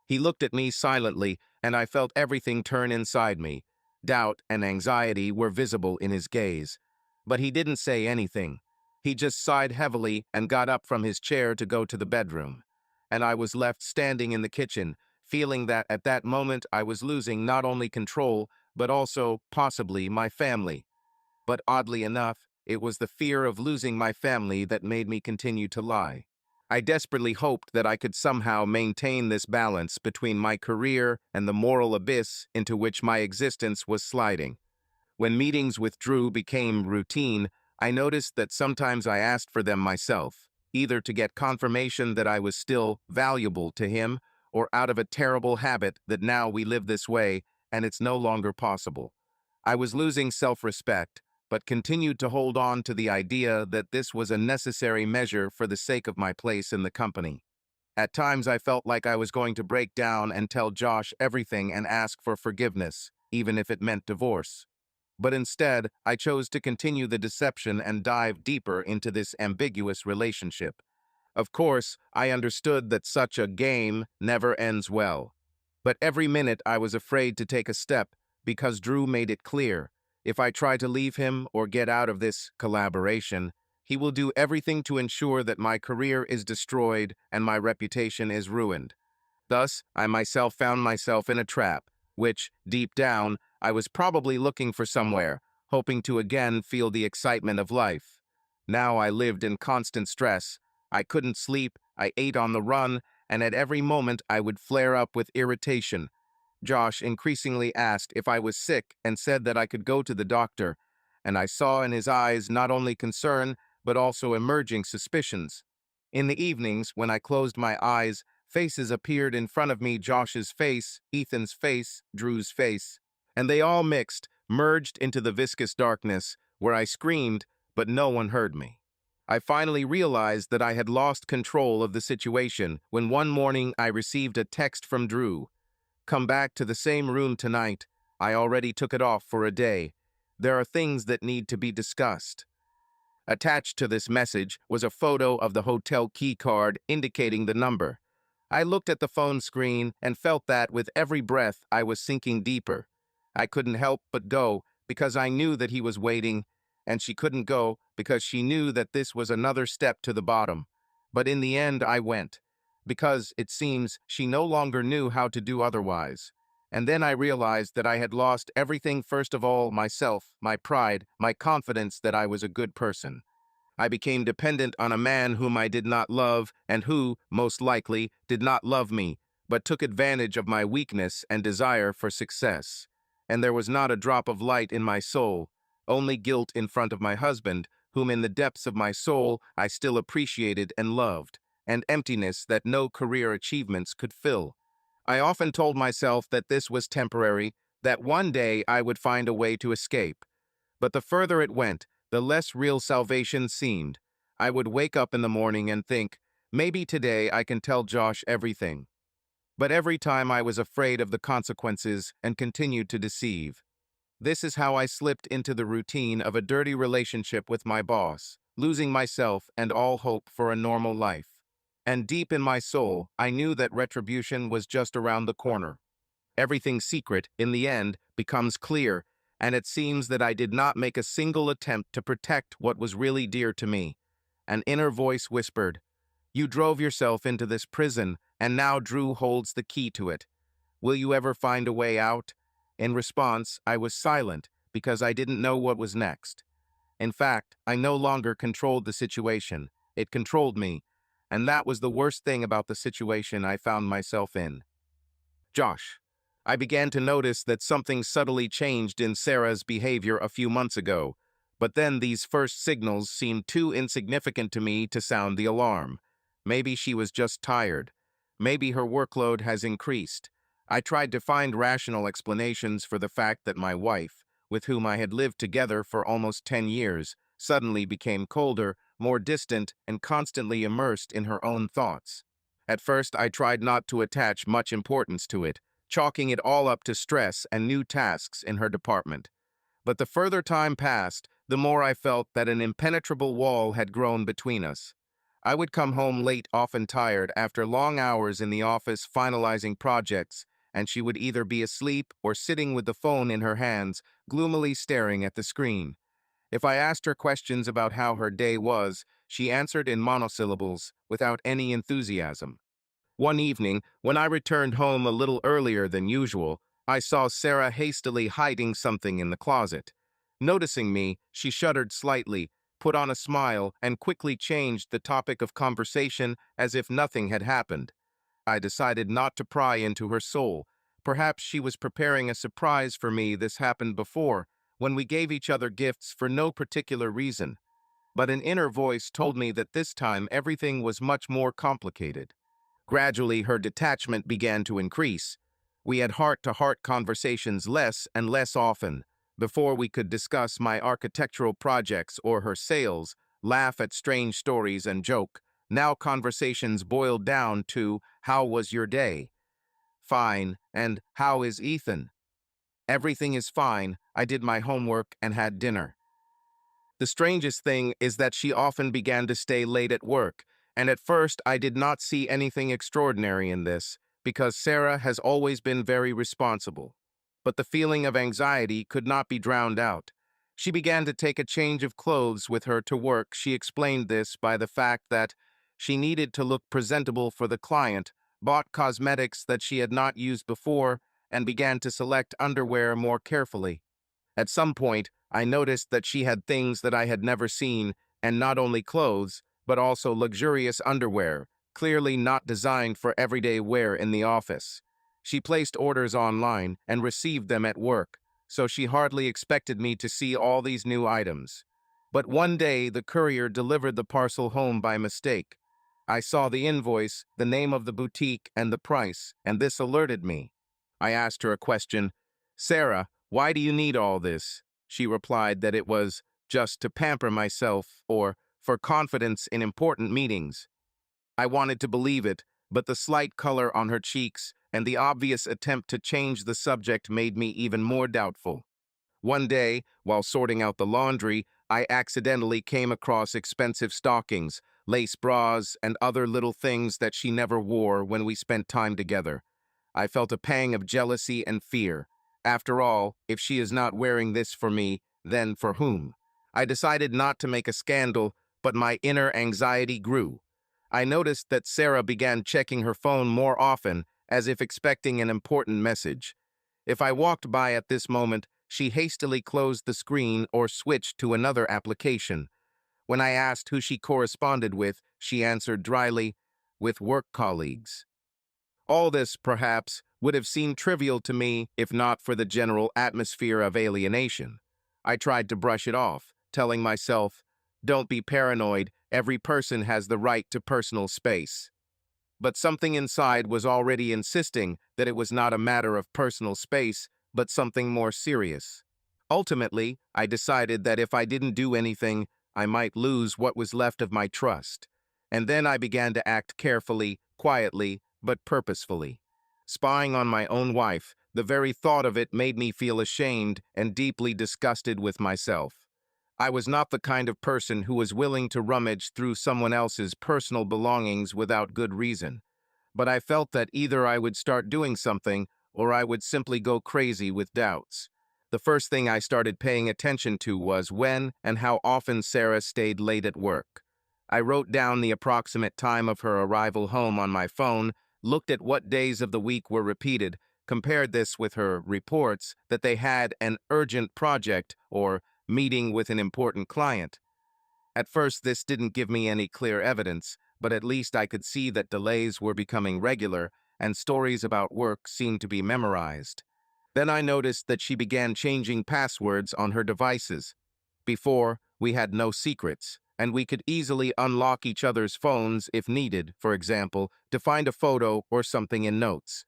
He looked at me silently, and I felt everything turn inside me. Doubt and anxiety were visible in his gaze. But he didn't say anything. He just sighed heavily and got up from his chair to go to the bedroom. And I was left standing in the kitchen, feeling that at that moment I was losing not only control, but also, possibly, my family. But oddly enough, it was the fear of losing my family that made me continue to lie. I desperately hoped that I could somehow maintain this balance between my career and the moral abyss into which my existence was sliding. When meetings with Drew became routine, I noticed that sometimes I asked for them myself, either to get confirmation that I was still valuable to him, or out of a terrible habit that now we live this way and it's no longer possible. I was losing self-respect, but continued to hold on to the idea that this was a necessary measure for the sake of my place in the company. At times I felt like I was going to break down and tell Josh everything and ask for forgiveness, even if it meant divorce. But instead, I chose to continue the deception and dive deeper into this ambiguous relationship. Of course, I understood that such a game never ends well. But every minute I was afraid to take a step because Drew made it clear, if I try to leave him or get out of this collaboration, he will do everything to ensure that my career is destroyed and my reputation is ruined. Thus, I myself found myself in a trap, which, deep down, I was probably looking for somewhere, hoping to again feel the excitement of life. Now I lived in constant stress. I couldn't sleep, I ate on the run, and at every moment I would flare up with irritation. Josh increasingly asked if I was sick and said that I could go to the doctor, and I saw in his eyes not only concern, but also emerging suspicions. In the evenings, when I closed my eyes, faces appeared in front of me: Josh's face, Ethan's face, Drew's face. And they all mixed, merged into the viscous darkness, where I screamed, but no one heard me. I finally realized that I had lost control of the situation when one morning I received a text from Drew. "Come back to the same room tonight. I already took it off for a day. There are things that need to be discussed." Attached to this message was a photo of the hotel key card indicating the number. I looked at the phone screen and felt that with every breath I was sinking deeper. I couldn't help but go because I knew that he was waiting, and she couldn't go because she knew that this was another step to the bottom. But in the end I went, because it seems she no longer knew how to do otherwise. And then I realized that I had lost everything: first of all, myself, my pride, my confidence that I was a good person. I became dependent on a man whom I did not love and who, most likely, did not love me, but took advantage of my weakness and desire for success. And there was not a drop of light in my soul, only guilt in front of my husband, whom in the depths of my soul I still appreciated and loved, and emptiness that no career achievements could fill. I often told myself that this was temporary, that one day I would find a way to escape. But the further it went, the less real salvation seemed. I would wake up in the morning and think, maybe today I can tell Josh everything. But every time I was afraid of the consequences and continued to deceive. This is how I slipped into the routine of a dirty relationship with my boss, losing myself and all hope for a normal life. And deep in my soul, I knew that retribution was just around the corner. Everything secret, in the end, becomes clear, and it seems that I did not make a single attempt to protect what was really dear to me. An inner voice whispered, "You drove yourself into this prison, and now Drew holds the key to it. Will you ever find a way out?" In response, I was silent because I didn't know what was next. In fact, I no longer controlled the situation. It controlled me, and that was the worst thing about the situation I found myself in. Josh. I began to notice that something subtly changed in Sarah's behavior a few months ago, but then these first signals seemed too insignificant to me to sound the alarm. Maybe she was just tired. Maybe her workload has increased. I tried to find rational explanations for the fact that my wife, with whom I had lived together for almost 10 years, suddenly became colder, more distant, and constantly immersed in her own thoughts. At first, I tried not to attach much importance to it, chalking it all up to stress and new tasks in her department. But the further time passed, the more I felt that an impenetrable wall had grown between us. I would come home late, often tired, after long hours in the office finalizing projects, and she would either be asleep or sitting with the phone in her hands, gloomily staring at the screen. If I asked her questions about how her day was, she answered in monosyllables, without any enthusiasm. One evening, when I returned home a little earlier than usual, I saw Sarah hastily hiding something in the closet. Noticing me, she shuddered slightly, put on a smile, and quickly changed the topic of conversation as if nothing had happened. I decided not to pry into her soul. Perhaps she was preparing a surprise for me. This happened before, when we gave each other gifts for no particular reason. But an inner voice told me that this time everything was much more complicated. Gradually, her detachment began to increase. We had heart-to-heart conversations less and less often. Before we could discuss my architectural projects or her sales, laugh at strange stories and joke, now conversations boiled down to, "How was your day?" "Fine," and "How is Ethan?" "Everything is fine. I did my homework and had dinner." The strangest thing is that she often began to stay late at work, and at first I did not see anything extraordinary in this, because Sarah has always been very responsible. But the feeling of anxiety could not be drowned out. She began to take a change of clothes with her to work. She explained this by the fact that she needed to look presentable for the client, bought cosmetics that she had not used before, and began to select underwear more carefully. At some point, I noticed that she had things that I had never seen, and not only clothes, but also luxurious underwear, clearly not designed for everyday wear in the office. She placed orders online and received them at work, so she hardly expected me to see all these new items. But one day, the courier delivered the parcel home by mistake. I saw the invoice, the name of the boutique, and the price, and this alerted me. I asked her a question. "Sarah, why do you need all this?" She replied that it was just to pamper myself or for confidence in important meetings. I wanted to believe it, but the slight color on her cheeks and the obvious attempt to change the subject made me even more doubtful. One day, while sorting out the laundry, I accidentally came across expensive stockings, lace bras, and other little things that she never wore when we spent time together. I felt a pang of jealousy and fear. After all, if she is not wearing this for me, then for whom? I decided not to make a scandal, but my inner anxiety grew. I noticed that Sarah began checking her phone more often, as if expecting an important message. If I walked by at this moment, she hastily closed the screen or switched to another application. When I asked who she corresponded with, she answered dryly, "With work colleagues." All this, perhaps, would have seemed trivial to me if not for the general atmosphere of alienation. I tried to brush it off, telling myself, "Don't be paranoid, every person has the right to personal space." But something inside was already insisting that it was not a matter of personal space, but something more serious. Ultimately, I decided that if I didn't do anything, I might lose what was left of my trust. And then I began to act carefully, quietly, but purposefully. Spying on my own wife, the very thought of it made me feel ashamed and deeply disgusted with myself. I was not the kind of person who was willing to rummage through someone else's personal belongings without good reason. But I felt that either I would start doing something or I would simply go crazy with doubts. The first thing I started paying attention to was when and how often Sarah stayed late at work. I wrote down the approximate time of her arrival home on my phone, looked at what days of the week were repeated, compared this with her reports that they had an urgent project or meeting with an important client. At first, this didn't give me any clear evidence, but at least I could see that delays were becoming regular and stories about work seemed to be memorized. Then I noticed that she began changing passwords on her devices. Before, we had no secrets, and we could easily unlock each other's phones if needed, for example, to find a photo or something in notes.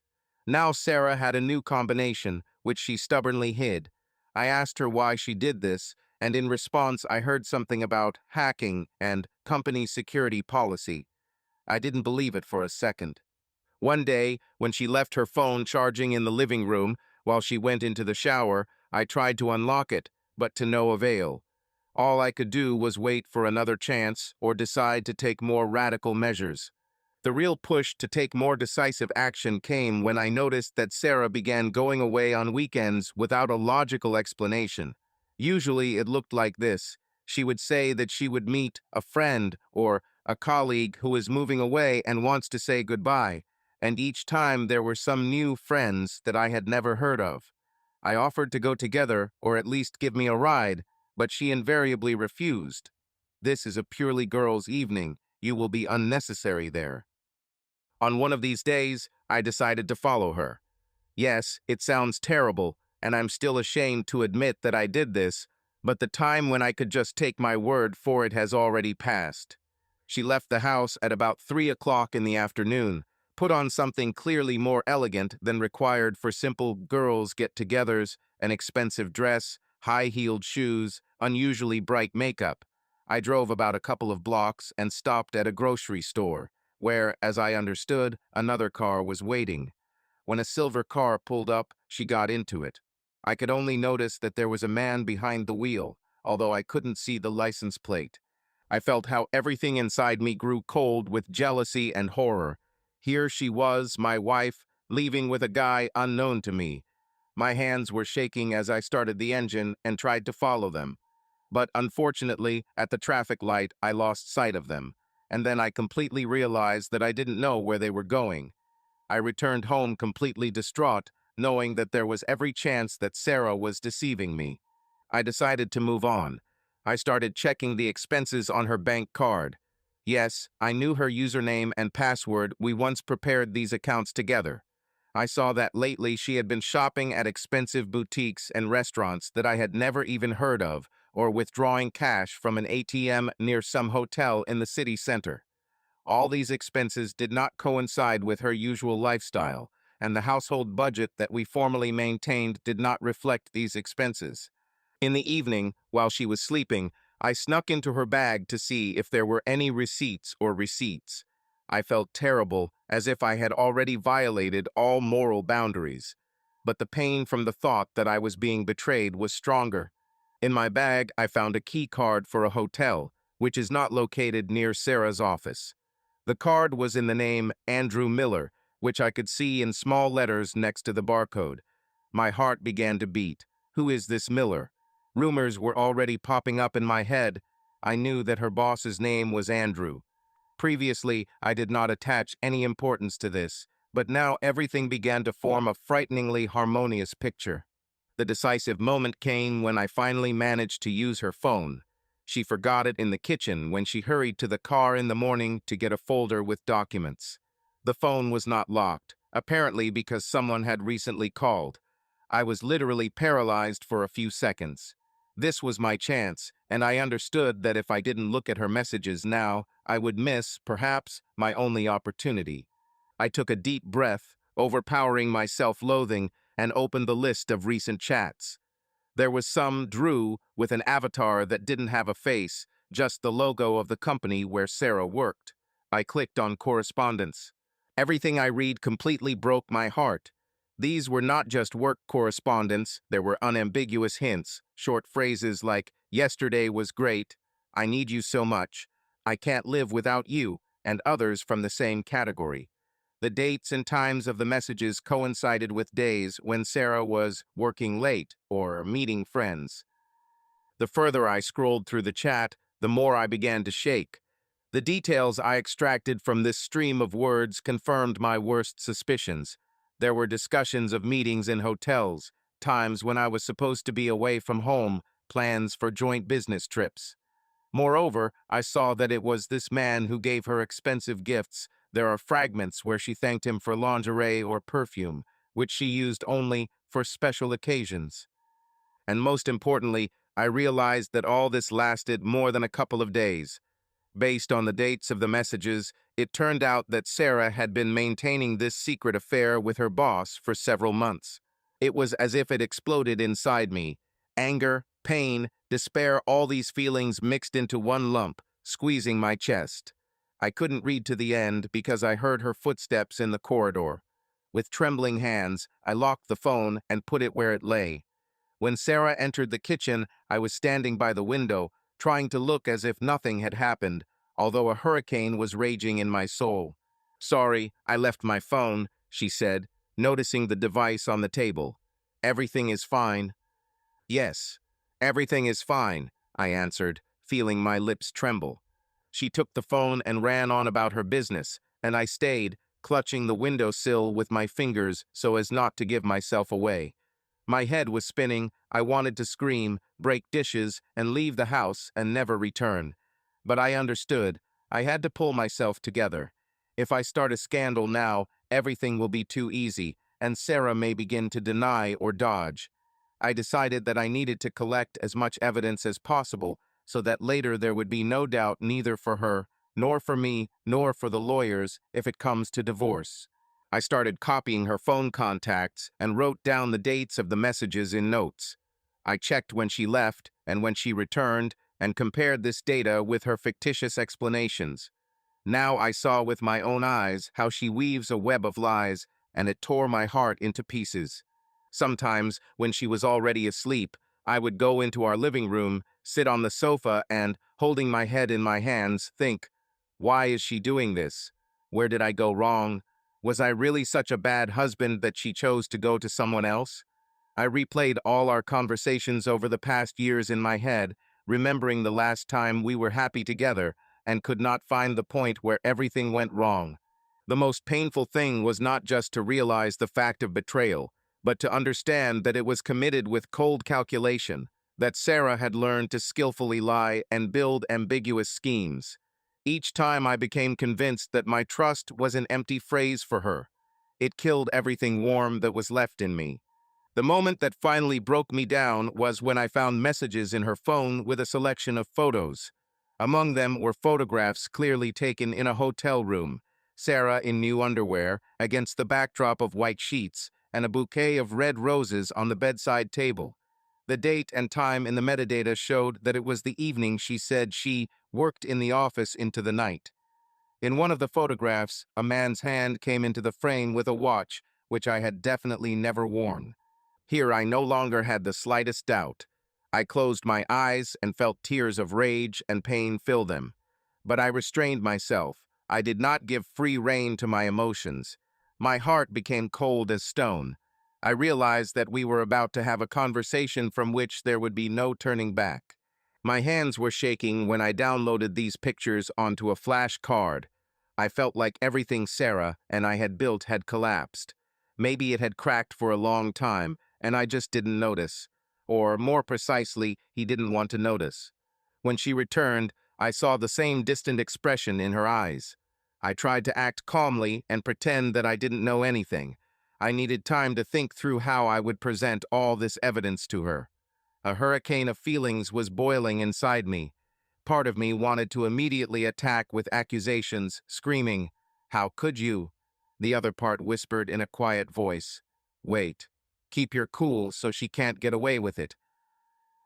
Now Sarah had a new combination, which she stubbornly hid. I asked her why she did this, and in response I heard something about hacking and company security policy. I didn't believe it for a second. One day, when she left her phone charging in the living room while she went into the shower, I tried to unlock it, but to no avail. All I could do was wait for another chance or decide to take more radical measures. The real push to take more decisive action came when I noticed that Sarah began going away on weekends without a logical explanation. Usually it looked like this. She would say that she would meet a friend or a colleague who is moving away and wants to say goodbye, and each time there were some new friends that I had never heard of. I offered to go together or at least give me a ride, but she invariably refused. "This is a purely girls' evening. You will be unnecessary there." On one of these days, I decided to follow her. Yes, it sounds terrible, and I'm still ashamed to admit that I did this, but the time when I could just take my word for it has already passed. She left the house at about 3 o'clock in the afternoon, put on something clearly more elegant than required for simple girls' get-togethers, an expensive dress, high-heeled shoes, unusually bright makeup. I drove about a couple of blocks and stopped at a grocery store, where, as I understood, another car was waiting. When a silver car pulled up, she got into it. I could only notice that there was a man behind the wheel, although I couldn't see the license plate. I felt how everything inside me grew cold with jealousy and horror. Here she was, my wife, leaving with a guy unknown to me. My hands were shaking as I started the engine and tried to follow them. But unfortunately, at the traffic light, I lost sight of them, and then I completely realized that I didn't know where they were going. I returned home completely distraught, knowing that there was every chance that Sarah was deceiving me. I decided to move on. I started checking the expenses on her bank card. Yes, I knew her username and password. We once prepared these accounts together. I saw that lately she had been shopping at expensive boutiques and restaurants that I had never even heard of, or withdrawing cash from an ATM near some hotel in the city center. All these expenses did not coincide with her usual lifestyle, and the household budget that we formerly maintained did not reflect these expenses. In the evening, while she was sleeping, I snuck into her bag to see if there were any receipts or receipts. I felt terrible, as if I had already violated all moral boundaries. But the pain from the thought that I was being betrayed was stronger. In my bag, I found a key card for a hotel, which is not located near Sarah's office. The card was in the name Andrew Miller, which I could see in small letters next to the barcode. My heart began to beat. Who is this Miller? Rumors were already popping up in my head. I knew that her boss's name was Andrew. Previously, I did not attach any importance to this, but now everything began to form a frighteningly harmonious picture. The decisive moment came when I finally managed to use her phone. She forgot it in the kitchen when she hurried to the car in the morning to get a folder with documents. The phone was not locked, apparently because someone had recently called. I was literally paralyzed for a few seconds. This was my chance, and I understood that if I didn't look at her messages now, I would miss, perhaps, my only opportunity. I took a deep breath, overpowering my self-loathing, and opened the list of recent chats. There was some Drew with an avatar that didn't have a face, just the logo of the company where Sarah worked. I clicked on correspondence. Everything I read completely broke my heart. These were not just work correspondence, there were unambiguous hints, short phrases like, "Yesterday was great," "I need you so much," "I can't live without you," and others from the same category. The dates and times of the messages coincided with days when Sarah was working late or meeting friends. The further I scrolled through the chat, the more I began to shake. The details I extracted from this stream of words confirmed my worst suspicions. There were discussions of meetings in hotels, times when I was supposed to be away from home, plans for joint business trips. Moreover, I saw that it was this man who gave her expensive gifts. There are fragments where she thanked him for lingerie or perfume, which she used only for special occasions. And most importantly, I realized that all this lasted more than a couple of days. Based on the dates of the messages, it turned out that Sarah had been maintaining this secret affair with her boss for several months. It was as if it exploded inside me. Anger, pain, despair, all these feelings mixed into one lump, squeezing my chest. I couldn't read to the end because I heard her footsteps in the corridor. With trembling hands, I locked the phone and put it where it lay. When Sarah entered the kitchen, I was standing by the window, trying to look as if nothing had happened, although a hurricane was raging in my soul. "Sorry, I left my phone," she said, noticing the device on the table. "Everything is fine." "Yes, everything is fine," I answered, feeling my lips tremble. She took the phone and ran on about her business, and I stayed, clutching the windowsill with my fingers so as not to give myself away. My head was spinning. I wanted to scream, break dishes, and leave the house and never return. But I understood. I had to pull myself together. If I start a scandal now, everything will be too easy, and Sarah may begin to deny or dodge. I decided that I needed to collect as much evidence as possible so that later there would be no doubt neither for her, nor for me, nor for the lawyers if it comes to divorce. I started copying her phone contacts and wrote down the dates of the messages in notes. I checked when she left and when she returned and compared this data with her fictitious explanations. Now I saw with my own eyes how she weaves a web of lies, and it tore my heart into pieces. Sometimes, when she was already asleep, I would go into our living room, sit on the sofa, and, holding my head in my hands, think, why is she doing this? Where did I go wrong? Was I really such a bad husband that she chose to go to someone else? I replayed all our conversations over the past years in my head, remembering the last time we were happy together, and could not find the point where everything went wrong. The most painful thing was not just to realize the fact of betrayal, but to understand that it was committed with cold calculation, that Sarah had learned to skillfully lie and build ambiguous schemes. Each time I became convinced that my trust was an empty phrase for her. It killed everything warm that was left in me. The moment that finally broke me down was when I found messages in her phone with a selection of photos. Among them were photographs clearly taken in a hotel room, Sarah in new underwear against the backdrop of white sheets, and a bouquet of red roses on the bedside table. The date and time in the metadata showed that it was the evening she said she worked in the office into the night. In one of the photographs, a man's hand came into the frame with a watch, which I had definitely never worn. Here I no longer had the slightest doubt. I closed my eyes and felt tears of rage and pain fill them. But I restrained myself. I did not give free rein to my emotions. My heart became cold as stone. I realized that we were about to have a conversation from which there would be no turning back. My hands were shaking when I downloaded these pictures onto a flash card. I felt like everything Sarah and I had built had collapsed. Maybe it had cracked for a long time, and I just didn't notice. Or, more precisely, he didn't want to notice. When she returned, I saw the same distant expression in her eyes. I tried to act calmly and pretend that I didn't know anything. I needed time to think through how I would present all this evidence to her. A hurricane of feelings was boiling inside me. Part of me wanted to immediately attack with accusations, screaming, "How could you?" The other part whispered in a quiet voice, "Wait. Keep your cool so she can't get away with it."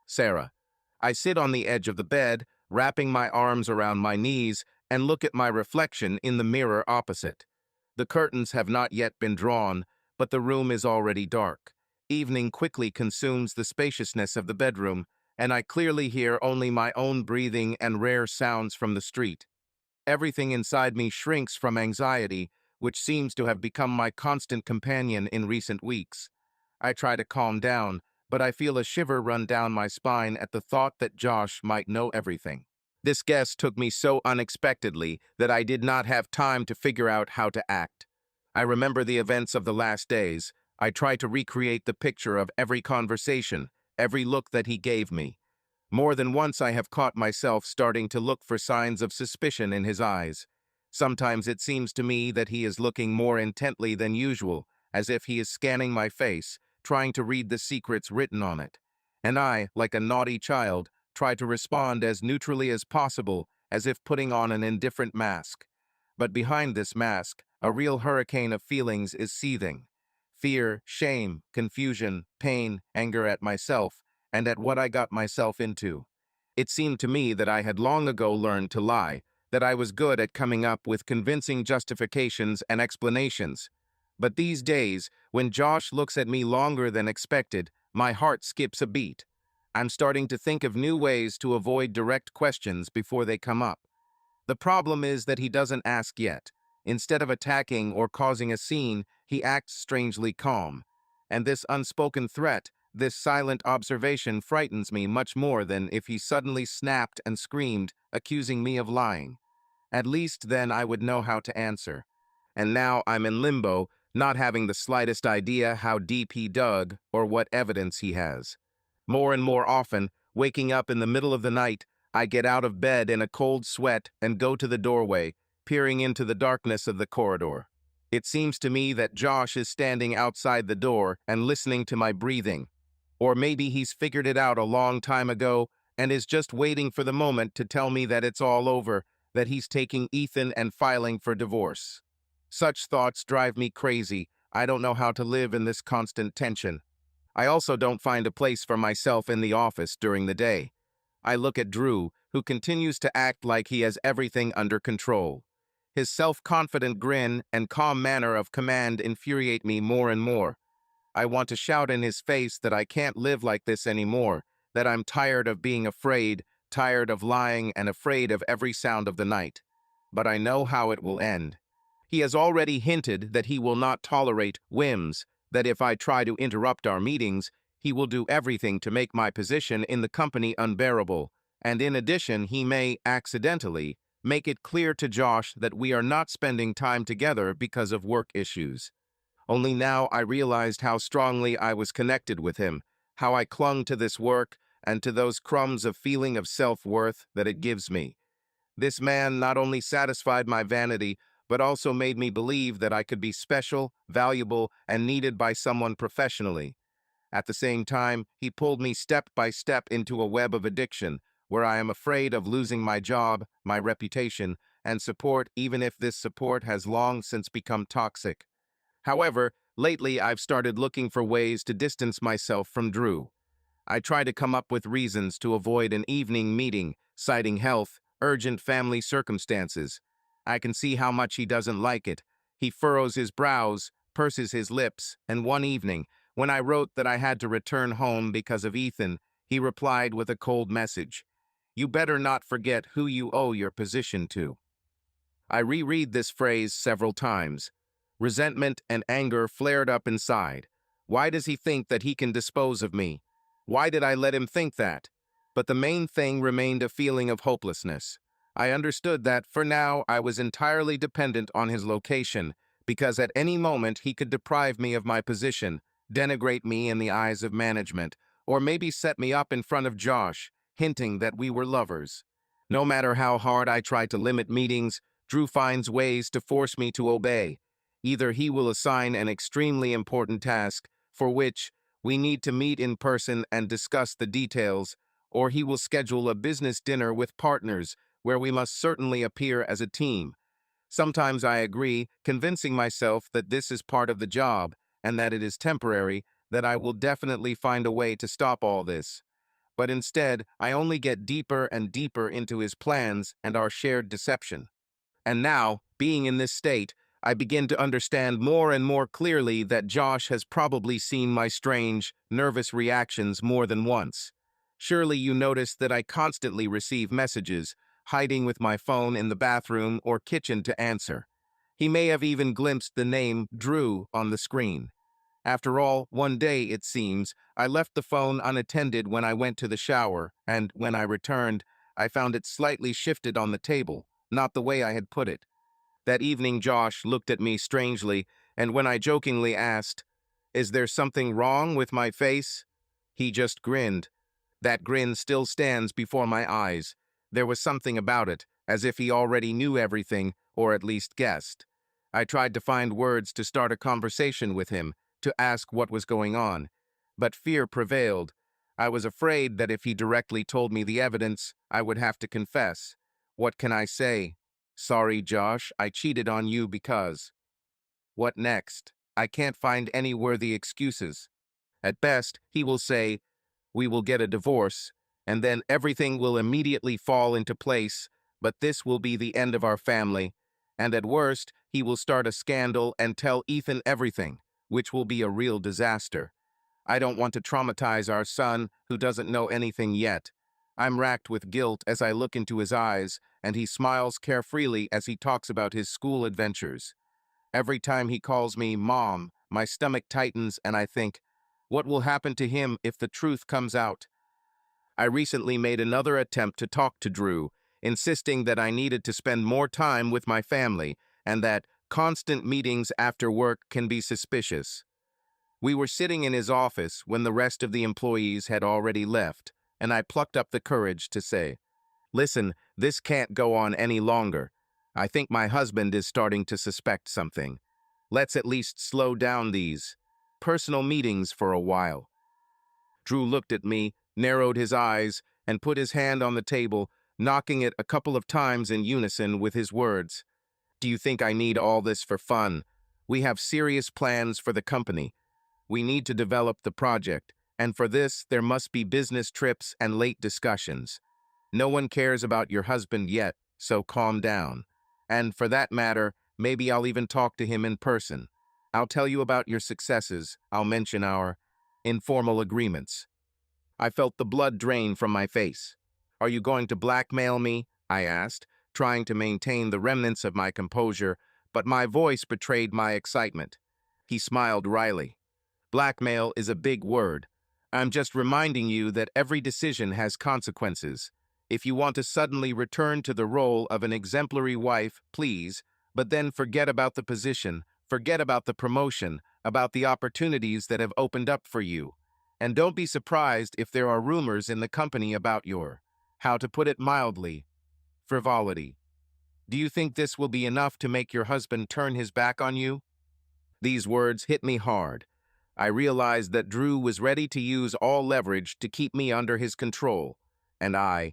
Sarah. I sit on the edge of the bed, wrapping my arms around my knees, and look at my reflection in the mirror opposite. The curtains have not yet been drawn, but the room is already dark. Evening quickly consumes the spaciousness of the bedroom, and I clearly hear only my own breathing and rare sounds from the street. Everything inside me shrinks from anxiety, which seems to have become my constant companion in recent weeks. I try to calm down, but I feel a shiver run down my spine at the thought that Josh might know everything. This guest took me so unexpectedly that I did not have time to figure out how to act. I remember the events of the last days. I try to recreate the picture of every conversation, every look that he gave me. More than once I have caught myself starting to look for signs of suspicion in his eyes. Sometimes it seems to me that he is looking more intently than usual, as if he is scanning my face, trying to read the secrets written on it. And I, like a naughty child, try to respond as neutrally as possible, as if putting on an indifferent mask. But behind this mask, a real hurricane of feelings is seething. Fear, shame, confusion, pain, anger at myself, and at what I got myself into. It seemed to me that I had long ago learned to lie, that I was good at coming up with convincing justifications and explanations. But these days, when Josh looks at me longer than expected, my heart skips a beat. I'm starting to think of new ways to avoid direct questions before they come up. The problem is that he doesn't ask yet. Instead of attacking or causing a scene, he acts strangely calm. And this unspoken threat, this silent observation frightens me much more than if he suddenly snapped and screamed, accusing me of lying. At least then I would know how to answer. And now I'm in limbo, not having the slightest idea how deep he dug or what evidence he has. More and more often, waking up in the middle of the night, I get out of bed in a cold sweat and go to the doorway, peering into the darkness of the corridor. It seems to me that Josh is standing outside the door and listening to my breathing. Or maybe he's figured it out a long time ago and is just waiting for the moment to tell me that it's all over, that he's taking Ethan and filing for divorce. Such thoughts drive me crazy. I don't know how to live in this constant tension. I also don't find a place for myself in the office during the day. I look at Drew, who continues to act like he has everything under control. His self-confident grin and calm manner of command infuriate me more and more. I want to shout in his face that I can't live like this anymore, that I'm tired of being afraid, tired of lying, and afraid of every sound of the night. But I know how it will end. He has already hinted that he will not tolerate whims, that if I try to interrupt our meetings, he will do everything to make my position in the company unbearable, and in addition, he may, accidentally, make it clear to Josh that we are not spending time together because of work issues. Only now I realized how strongly I was connected with him, how I clung to this work and to those crumbs of feeling of self-worth that it gives me. This man not only satisfied my vanity, but also made me believe that I could be special, valuable, and needed by someone professionally. At the same time, he pulled me step by step into a web of addiction, where I am afraid of losing my job, my reputation, and support, even if this support has long since become toxic. However, lately I've started looking for ways to distance myself from Drew. I try to come up with reasons to avoid an evening meeting, citing health, urgent family circumstances. I can see how much he doesn't like it. He furrows his brows, purses his lips, and one evening, when I wrote that I had to return home because of Ethan, he replied with a cold message. You better not forget who you owe your position to. I reread this phrase several times. Resentment and anger flared up inside. Why does he think that he can dispose of me? Why did I let him think that? But the main thing remained a feeling of hopelessness. I understood that, for now, I was entirely dependent on his location, because at any moment he could deprive me of my position, denigrate me in the eyes of management, or maybe set me up in front of Josh, hinting that we were lovers. No matter how hard I tried to limit meetings, Drew finds ways to force me to obey. Either he will assign an extremely important task, for which we need to meet in person and discuss the details, or he will schedule a business dinner with partners where we must certainly appear as a team. Sometimes I agree, convincing myself that this is part of the job and that it is temporary, that I will definitely find a way to stop all this. But instead, I only get deeper and deeper into his plans and our shared deception. And now, being in this state, I begin to understand more and more clearly that Josh has probably seen my strange, nervous reactions more than once. Surely you notice that I constantly receive messages, hiding with my phone in the bathroom or kitchen to answer. He may have even glimpsed the name Drew on the screen. After all, one day, it seems, I left the phone unattended when I went to the shower, and when I returned, I found it slightly shifted on the table, not the way I had put it. That evening Josh looked at me strangely, and when I jokingly asked, "Is there something wrong with my face?" he just grinned. That grin still stands before my eyes. There was something about it, as if he already knew everything, or at least guessed. I tried to find words to start a conversation with him, to ask what was going on. But fear prevailed. I was afraid that if he directly told me the evidence, I would have to confess. What can I say? Sorry, Josh, I cheated on you because... What next? I can't find any worthy excuses. At best, he will say, we will get a divorce, and then everything will immediately fall into place, but this will be the end of our family. And at worst, he will start a scandal and tell Ethan everything, which will be a real disaster. I don't want to traumatize our son who doesn't know anything yet. I'm racked with guilt as I look into his eyes, and he smiles carefreely as he talks about his school adventures. Every time he calls me Mom, my stomach tightens and I think, what will happen to him if the truth comes out? I recently made another attempt to talk to Drew, insisting that I needed to spend more time with my family and that constant meetings after work can be suspicious. We were sitting in his office when the rest of the employees had already left, and I plucked up the courage to say, "Listen, this can't go on any longer. I think my husband is starting to suspect something. Let's at least slow down these personal meetings for a while." Drew looked at me, narrowed his eyes, and put his hand on the table, knocking it a couple of times in unison with his words. "Do you think I need all this for fun? We have serious plans for the company. We need to develop the project, and for this, there must be business trips and late discussions. No one cares about your husband yet, so calm down. And for that matter, maybe I'll even talk to him in person. I'll tell you about your successes. I'll mention our informal agreements." I felt the blood drain from my face. "Are you going to blackmail me?" I asked, trying to maintain the remnants of my composure, but my voice betrayed my excitement. He smiled wryly. "Blackmail is a big word. I'm just reminding you that every decision has consequences. If you want to suddenly return to the role of an exemplary wife, please, but then forget about the position, forget about the promotion, about the opportunities that have opened up for you. And don't be surprised if there are rumors in the company about your, how to put it mildly, frivolity. Do you think this will be enough to make your husband turn his back on you?" These words hit me hard. I realized that Drew was ready to use all leverage to keep me under his control, and I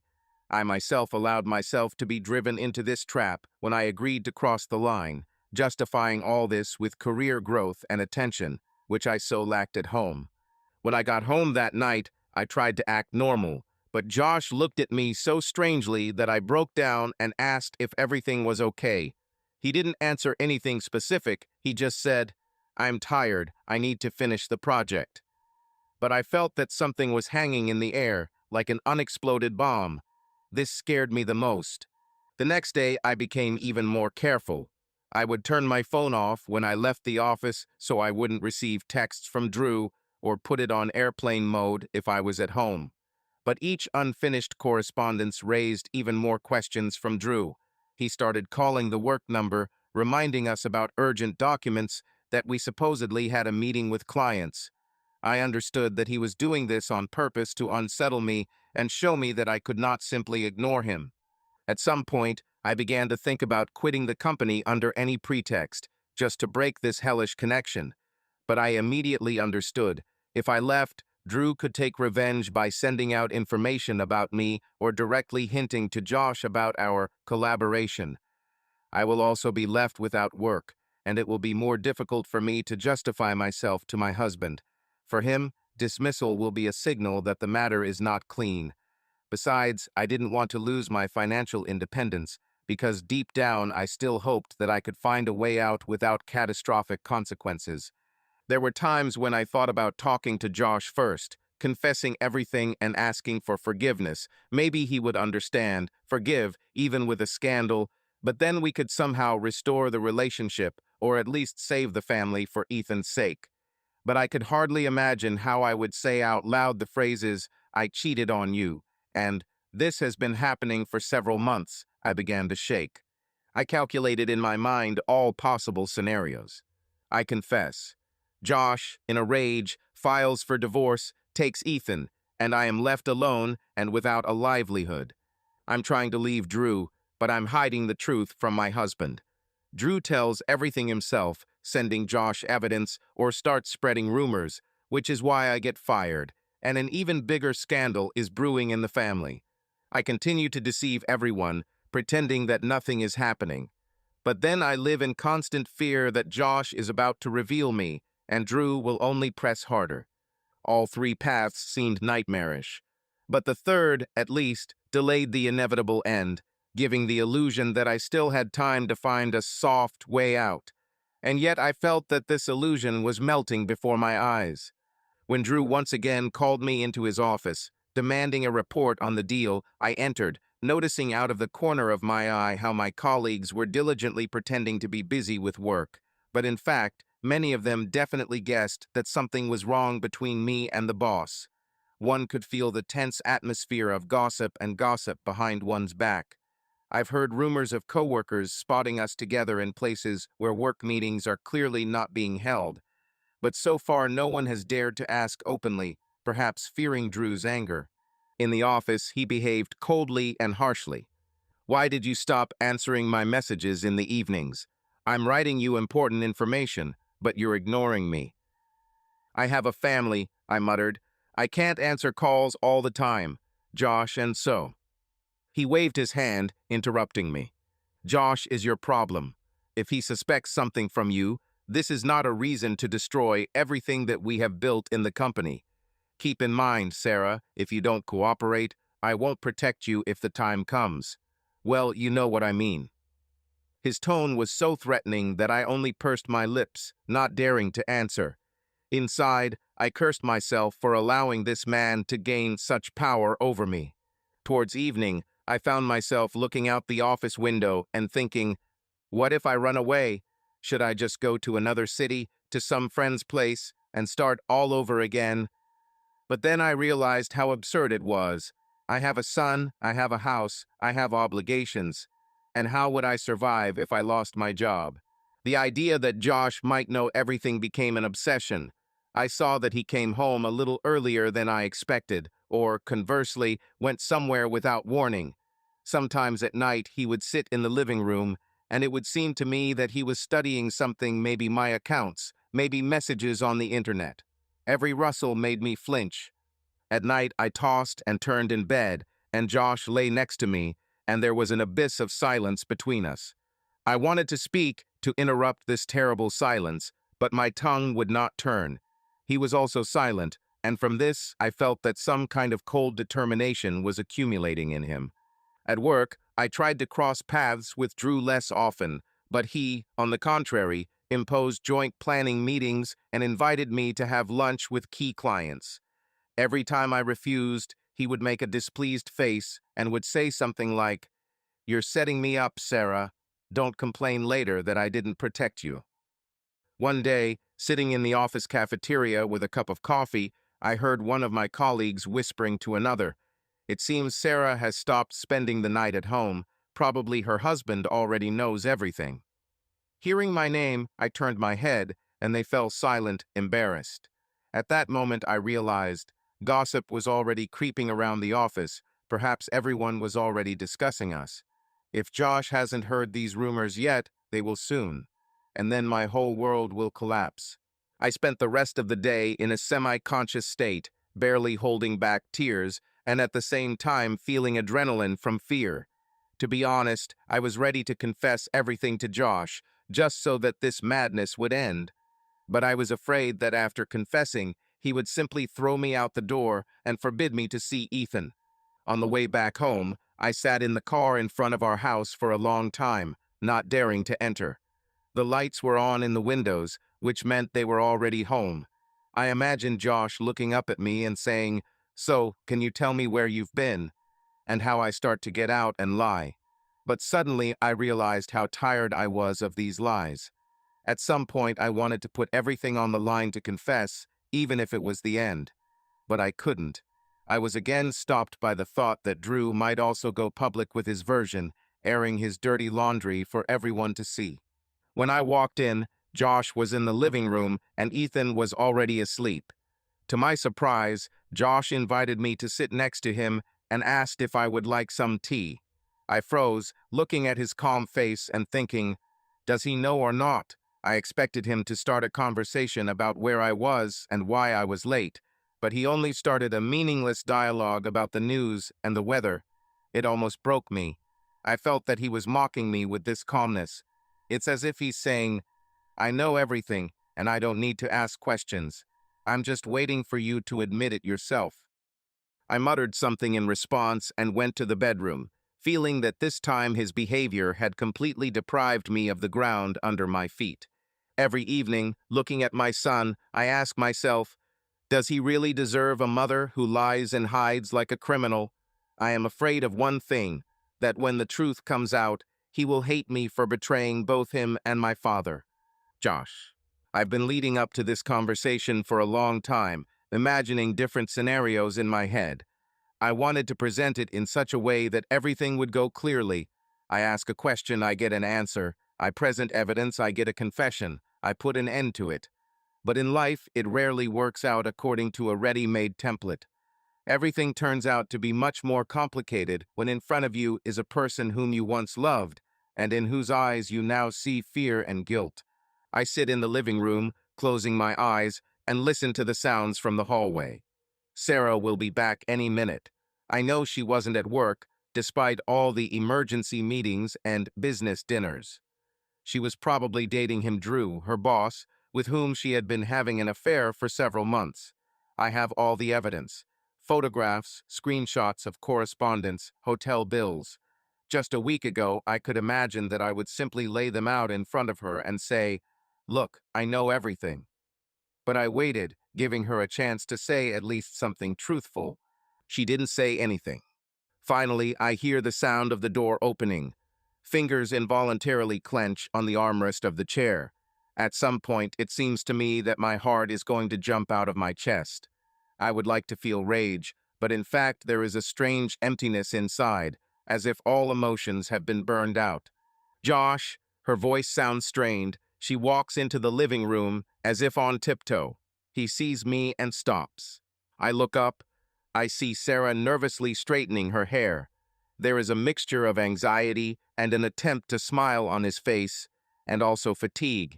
myself allowed myself to be driven into this trap when I agreed to cross the line, justifying all this with career growth and attention, which I so lacked at home. When I got home that night, I tried to act normal, but Josh looked at me so strangely that I broke down and asked if everything was okay. He didn't answer anything specific, he just said, "I'm tired, I need to finish the project." But I felt that something was hanging in the air, like an unexploded bomb. This scared me the most. The next day, I became even more careful. I would turn my phone off when I left the office so I wouldn't receive texts from Drew, or put it on airplane mode if I was at home. But each unfinished correspondence raised even more questions from Drew. He started calling the work number, reminding us about urgent documents, that we supposedly had a meeting with clients. I understood that he was doing this on purpose to unsettle me and show me that I could not simply ignore him. At some point, I began to think about quitting the company under any pretext, just to break this hellish connection. But I immediately understood. If I left, Drew could take revenge by sending out information about me or directly hinting to Josh about our collaboration. I will also be left without work, and it will be more difficult for me to justify myself to my husband. For him, dismissal will be a signal that the matter is not clean. Besides, I didn't want to lose my financial independence, because deep down I still hoped that I could find a way out without catastrophic consequences. There were times when I thought about talking to Josh first, confessing everything and asking for forgiveness. Maybe he would understand, forgive, even with a scandal, but then we could somehow restore the relationship, or at least save the family for Ethan's sake. But I could hardly imagine how I would say out loud the phrases, "I cheated on you," and "This has been happening for several months." I began to shake. I calculated in my mind all possible scenarios. I confess. Josh, in a rage, files for divorce, takes Ethan, and I am left alone and without a livelihood. I'm trying to leave Drew, but I'm hiding the truth from my husband. Drew tells everything himself, sending Josh evidence or starts spreading rumors, which is why I get fired, and an even bigger scandal is brewing in the family. I continue to deceive everyone, pretending that nothing is happening. But then I live in constant fear that Josh is about to reveal me, and Drew will only press harder. All three paths seemed nightmarish. But the third, at least, delayed the inevitable end, giving the illusion that I still had time to find a soft way out. And yet I felt that this illusion was melting before my eyes. When Drew once again called me into his office, demanding a report on the deal, I entered, noticing out of the corner of my eye how my colleagues were diligently pretending to be busy with work. But in fact, many of them definitely guessed that something was wrong between me and the boss. One could feel the tense atmosphere of gossip and gossip behind one's back. I've heard rumors of coworkers spotting us together in places where work meetings are clearly not being held. But so far no one has dared to ask openly, perhaps fearing Drew's anger. In the office, he behaved coldly and harshly. "Why did you stop answering my messages in the evenings? I'm writing you important information, but you're ignoring me." "I have a family," I muttered. "I can't answer calls all the time, Josh, and so." He waved his hand, interrupting me. "Josh is your problem. If he suspects something from you, this is not a reason to destroy everything that we have built in the company. Keep in mind, Sarah, if you don't cooperate, I won't protect you if the time comes. Well, you know what I mean." His tone was so threatening that I only pursed my lips, not daring to answer. Inside, I cursed myself for allowing this man to gain such power over me. Towards evening, I found myself looking out the office window and thinking, what if I run away? Should I just go to another city, to some friend's place, and start all over again? But then I realized how absurd it was. I have a son, I have a house, I have obligations. And how would I survive if I lost my job? The idea that Josh might know everything became an obsession. I saw that he came home a little earlier than I expected, or, conversely, went somewhere without warning. Sometimes at night he would sit in the living room, and it would seem to me that he was studying something, maybe my accounts, maybe messages on the internet. Every rustle made me flinch. At night, I tossed and turned in bed, and Josh lay next to me, and there was an abyss of silence between us. I wanted to speak, to interrupt this terrible silence, but my tongue would not turn. He was also silent, and from this, I felt that some kind of cold determination was accumulating in him. At work, I tried to cross paths with Drew less often, but he, on the contrary, imposed joint planning meetings and invited me to have lunch with key clients. Every time I refused, he would make a displeased face and would say something like, "You're setting me up, Sarah. Don't complain later that I didn't protect you." One day, sitting in the office cafeteria with a cup of coffee, I heard one of my colleagues whispering to another, "It seems Sarah has stopped spending the night at home. Probably her husband already knows everything." Hearing my name, I turned my head, and they fell silent, embarrassed. At that moment, I realized gossip was already creeping around the office. Perhaps everyone was already discussing us. If Josh hasn't heard these rumors yet, they will soon. And then my whole world will collapse. I spent the rest of the day in a semi-conscious state, barely holding back tears, and at the same time feeling adrenaline from fear. To be honest, I was ready to confess everything to Josh, just so that this madness would end. But I was afraid that after confessing, he would simply throw me out the door and forbid me to see Ethan. On the way back home, I sat in the car in front of our house for a long time, not daring to enter. The lights were on in the windows, which meant they were already home. I imagined Josh looking up at me and saying, "So, can you tell me where you've been?" and how I start to get out and lie. But suddenly I realized how tired I was of these lies. At some point I wanted to put everything on the line to confess, even if it was the end. But I couldn't. I was again stopped by the thought that Drew might also go public with his version, airing his dirty laundry for everyone to see. When I walked in, Josh was in the living room and Ethan was already asleep. To my surprise, Josh invited me to sit next to him and asked if I would like some tea. I froze, looking at his calm face and thinking, does he know or not? I expected him to start a conversation about where I was and why I was late, but he only started a meaningless dialogue about the news and the weather. It almost broke me. I felt that he was mocking me with this calmness. It's as if he's saying, "I know everything, and I don't need to ask questions. I'm just waiting for you to admit it yourself." I muttered something in response and went to the bedroom, feeling that this time his behavior had completely deprived me of the ground under my feet. Every evening, looking at my son, I ask myself, Does he really deserve a mother who lies and hides like a criminal? I am afraid of one thing, that when the truth comes out, he will hate me for betraying both him and my father. Josh. I've been leading up to this conversation for a long time, imagining different scenarios in my head. I wanted to present it in such a way that everything would go clearly. I ask a question, I get an answer. I present evidence, I get a confession. I put an end to it. But in life, it rarely works out according to a ready-made template. Everything turns out to be much more complicated when in front of you is a person whom you once loved, and in whose eyes you now see fear and guilt. I sit in the living room, closing my eyes, and listen to the sounds from the hallway. Sarah will be back any minute. I know she wasn't at work, despite all the emergency meetings and business dinners. She was probably dating him, Drew, her boss, with whom she had been having an affair for several months. I have all the evidence. Photographs, screenshots of correspondence, hotel bills. Just a week ago, I could imagine that I would simply lay them out in front of her and say, "Look, I know everything." But I waited, giving her a chance to say at least something truthful. She didn't say anything. Finally, I hear the sound of the door opening. Fingers involuntarily clench on the armrest of the chair. At some point, it seems to me that my heart is going to jump out of my chest. I would like to feel rage, but in fact there is a strange emptiness inside, as if all emotions have been burned out. Josh, her voice sounds strained. She walks into the living room as if on tiptoe. He sees me and stops. I look up. I see Sarah nervously straightening her hair. There is a mixture of anxiety and an attempt to smile on his face, and also fatigue,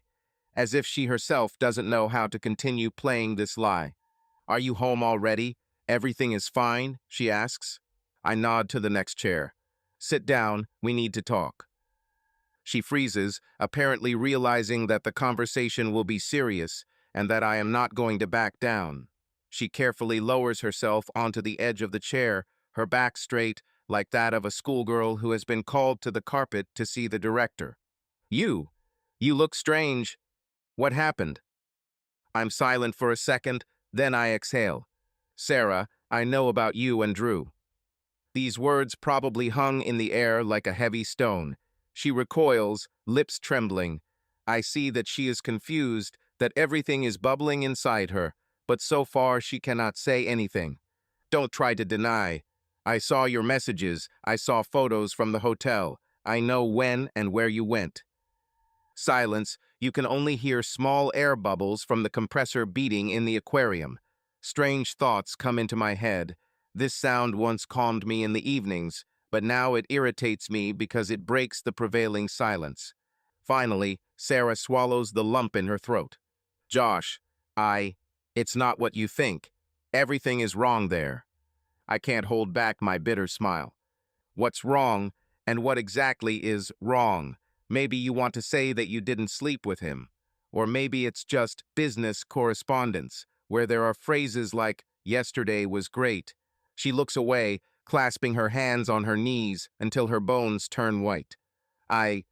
as if she herself doesn't know how to continue playing this lie. "Are you home already? Everything is fine?" she asks. I nod to the next chair. "Sit down, we need to talk." She freezes, apparently realizing that the conversation will be serious and that I am not going to back down. She carefully lowers herself onto the edge of the chair, her back straight, like that of a schoolgirl who has been called to the carpet to see the director. You look strange. What happened?" I'm silent for a second, then I exhale. "Sarah, I know about you and Drew." These words probably hung in the air like a heavy stone. She recoils, lips trembling. I see that she is confused, that everything is bubbling inside her, but so far she cannot say anything. "Don't try to deny. I saw your messages. I saw photos from the hotel. I know when and where you went." Silence. You can only hear small air bubbles from the compressor beating in the aquarium. Strange thoughts come into my head. This sound once calmed me in the evenings, but now it irritates me because it breaks the prevailing silence. Finally, Sarah swallows the lump in her throat. "Josh, it's not what you think. Everything is wrong there." I can't hold back my bitter smile. "What's wrong, and what exactly is wrong? Maybe you want to say that you didn't sleep with him. Or maybe it's just business correspondence, where there are phrases like, 'Yesterday was great.'" She looks away, clasping her hands on her knees until her bones turn white. I,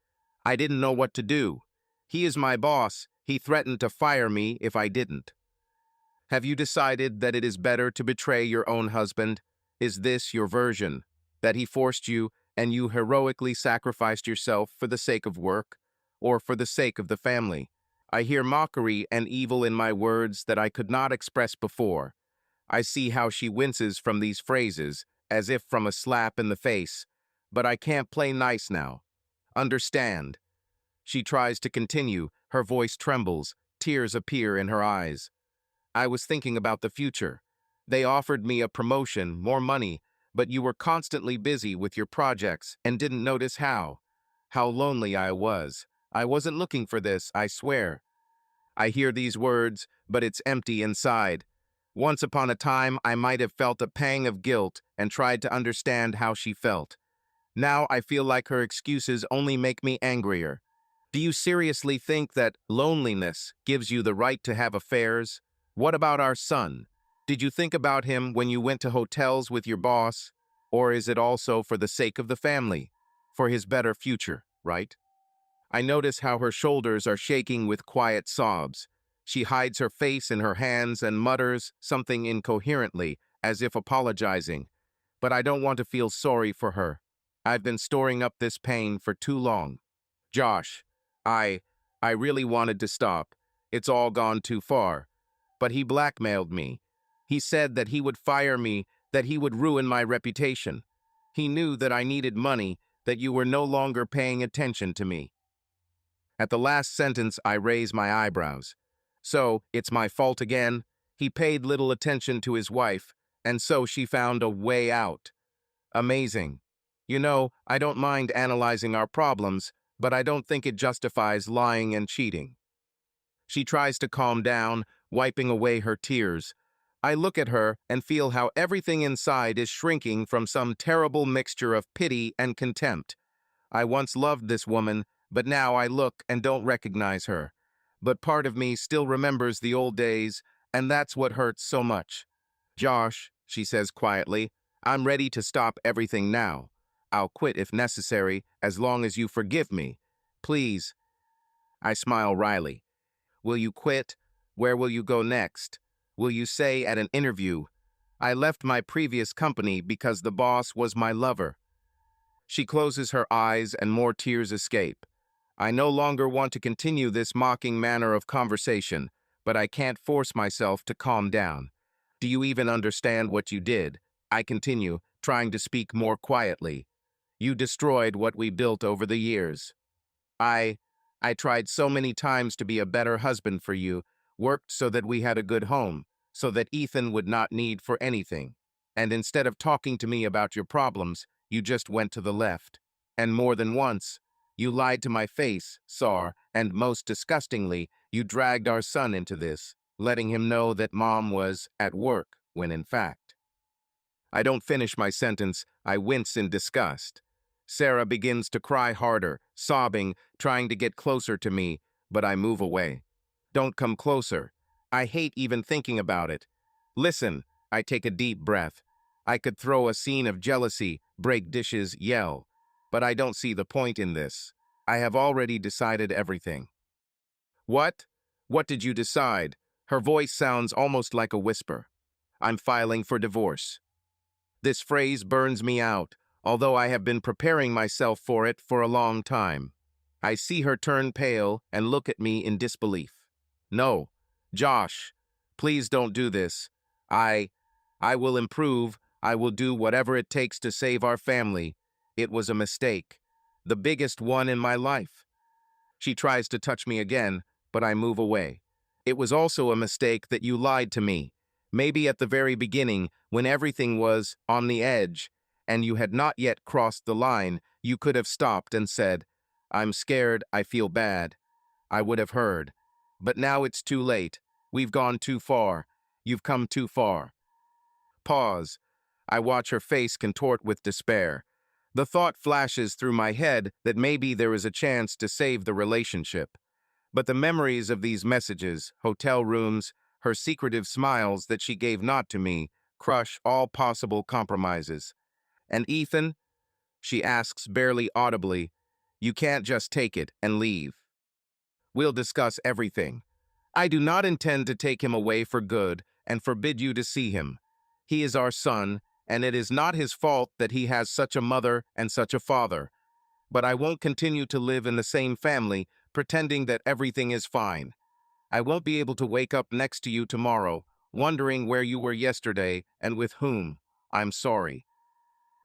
I didn't know what to do. He is my boss. He threatened to fire me if I didn't." "Have you decided that it is better to betray your own husband? Is this your version? That he forced you and you heroically sacrificed yourself for the sake of work, or for the sake of the family?" I hear mockery and evil in my words that I could not express before. I see how she winces from these phrases, as if from a slap in the face. But I can't play nice now. "Understand." She tries to continue, her voice trembles, tears appear in her eyes. "I was thinking about the future. They offered me a promotion, more money, but you were constantly busy with your projects and didn't notice how lonely I was. I wasn't looking for this, I swear." I hear these words, but it's empty inside. Once upon a time, I might have felt a pang of guilt and tried to understand how she felt. Now I feel like her excuses only make me angrier. "Do you seriously think that loneliness gives you the right to have affairs? What about our son? Did you think about him when you went to hotels with your boss? Or is it also for the sake of the family? For his better future, right?" I notice how her shoulders are shaking with quiet sobs. She hides her face in her hands and mutters something incoherently, as if apologizing. But I don't want to feel sorry for her. I've been storing up this pain for too long. Josh, I, I really wanted to stop. It's all gone too far. But he blackmailed me. He said that he would fire me, that he would ruin my reputation. He knew that I needed money, that you were no longer paying attention to me. At the last sentence, I raise my eyebrows. So, it's my fault again? He paid little attention to his wife, and so she found a way out. Amazing. You know, I don't mind analyzing our problems, but I don't think it justifies lying and cheating. She tries to calm down, wiping away her tears. I look at her and feel how everything inside is shrinking from some terrible mixture of pity and contempt. I once loved this woman, but now I look and don't recognize her. But part of me still remembers the old days, and that's what hurts so much. Josh, she says quietly, I'm ready to stop everything now. I'll quit if necessary, as long as you forgive me. Please. I smile wryly. Will you quit? Where will you go next? Will you say at an interview, I left my previous company because the boss was my lover? She closes her eyes and more tears escape. I no longer want to continue this mocking manner of conversation, but I can't force myself to calm down. Do you even understand what you did? I continue, trying to speak more quietly. You destroyed what we built over the years. I I tried so many times to be a better husband for you, worked so that we had a good home, so that Ethan would not need for anything. And instead of talking to me about your problems, you just went to the left. And more than once, you lied to my face, Sar, and most disgustingly, you dragged our son into this, letting him know that Mom was at work, when in fact. I don't finish my sentence, I wince in disgust. Sarah begins to cry harder, sobbing, trying to get closer to me, but I move away. Don't come closer. I hate even thinking about it. Listen, I take a deep breath. I could throw a scene of jealousy, break dishes, yell. But I don't see the point in this. I have already decided everything. What? What did you decide? Her voice sounds almost like a whisper. I'm filing for divorce. This phrase burns me out, although I have been preparing myself for it for a long time. I see her turn pale and look at me in disbelief. No, Josh, please don't do this. I will improve. I will do whatever it takes to save our family. It was a mistake, the biggest one in my life. She tries to touch me again, but I move away. It was also a mistake that you lied to me. Maybe at the very beginning, when everything was on the edge, and you had not yet crossed the line, you could have stopped and said, I'm scared, I feel bad. I would have heard. But now it's too late. We've gone too far. You've come too far. Pause. I watch her face contort with despair. The thought flashes through my head that maybe there is a chance to save the relationship. But the memories of these messages, hotel rooms, her secretive smiles that she gave not to me, crush all possible compromises. And Ethan? She asks barely audibly, you can't just take it and leave. We'll discuss everything. I do not intend to take him away for good and forbid you to see him. He is our son, and it is not his fault that he has such a mother and such a father. But I won't continue to live in the same family, pretending that everything is fine. I won't be able to wake up next to you tomorrow, wondering where you were yesterday and with whom. I'm sorry.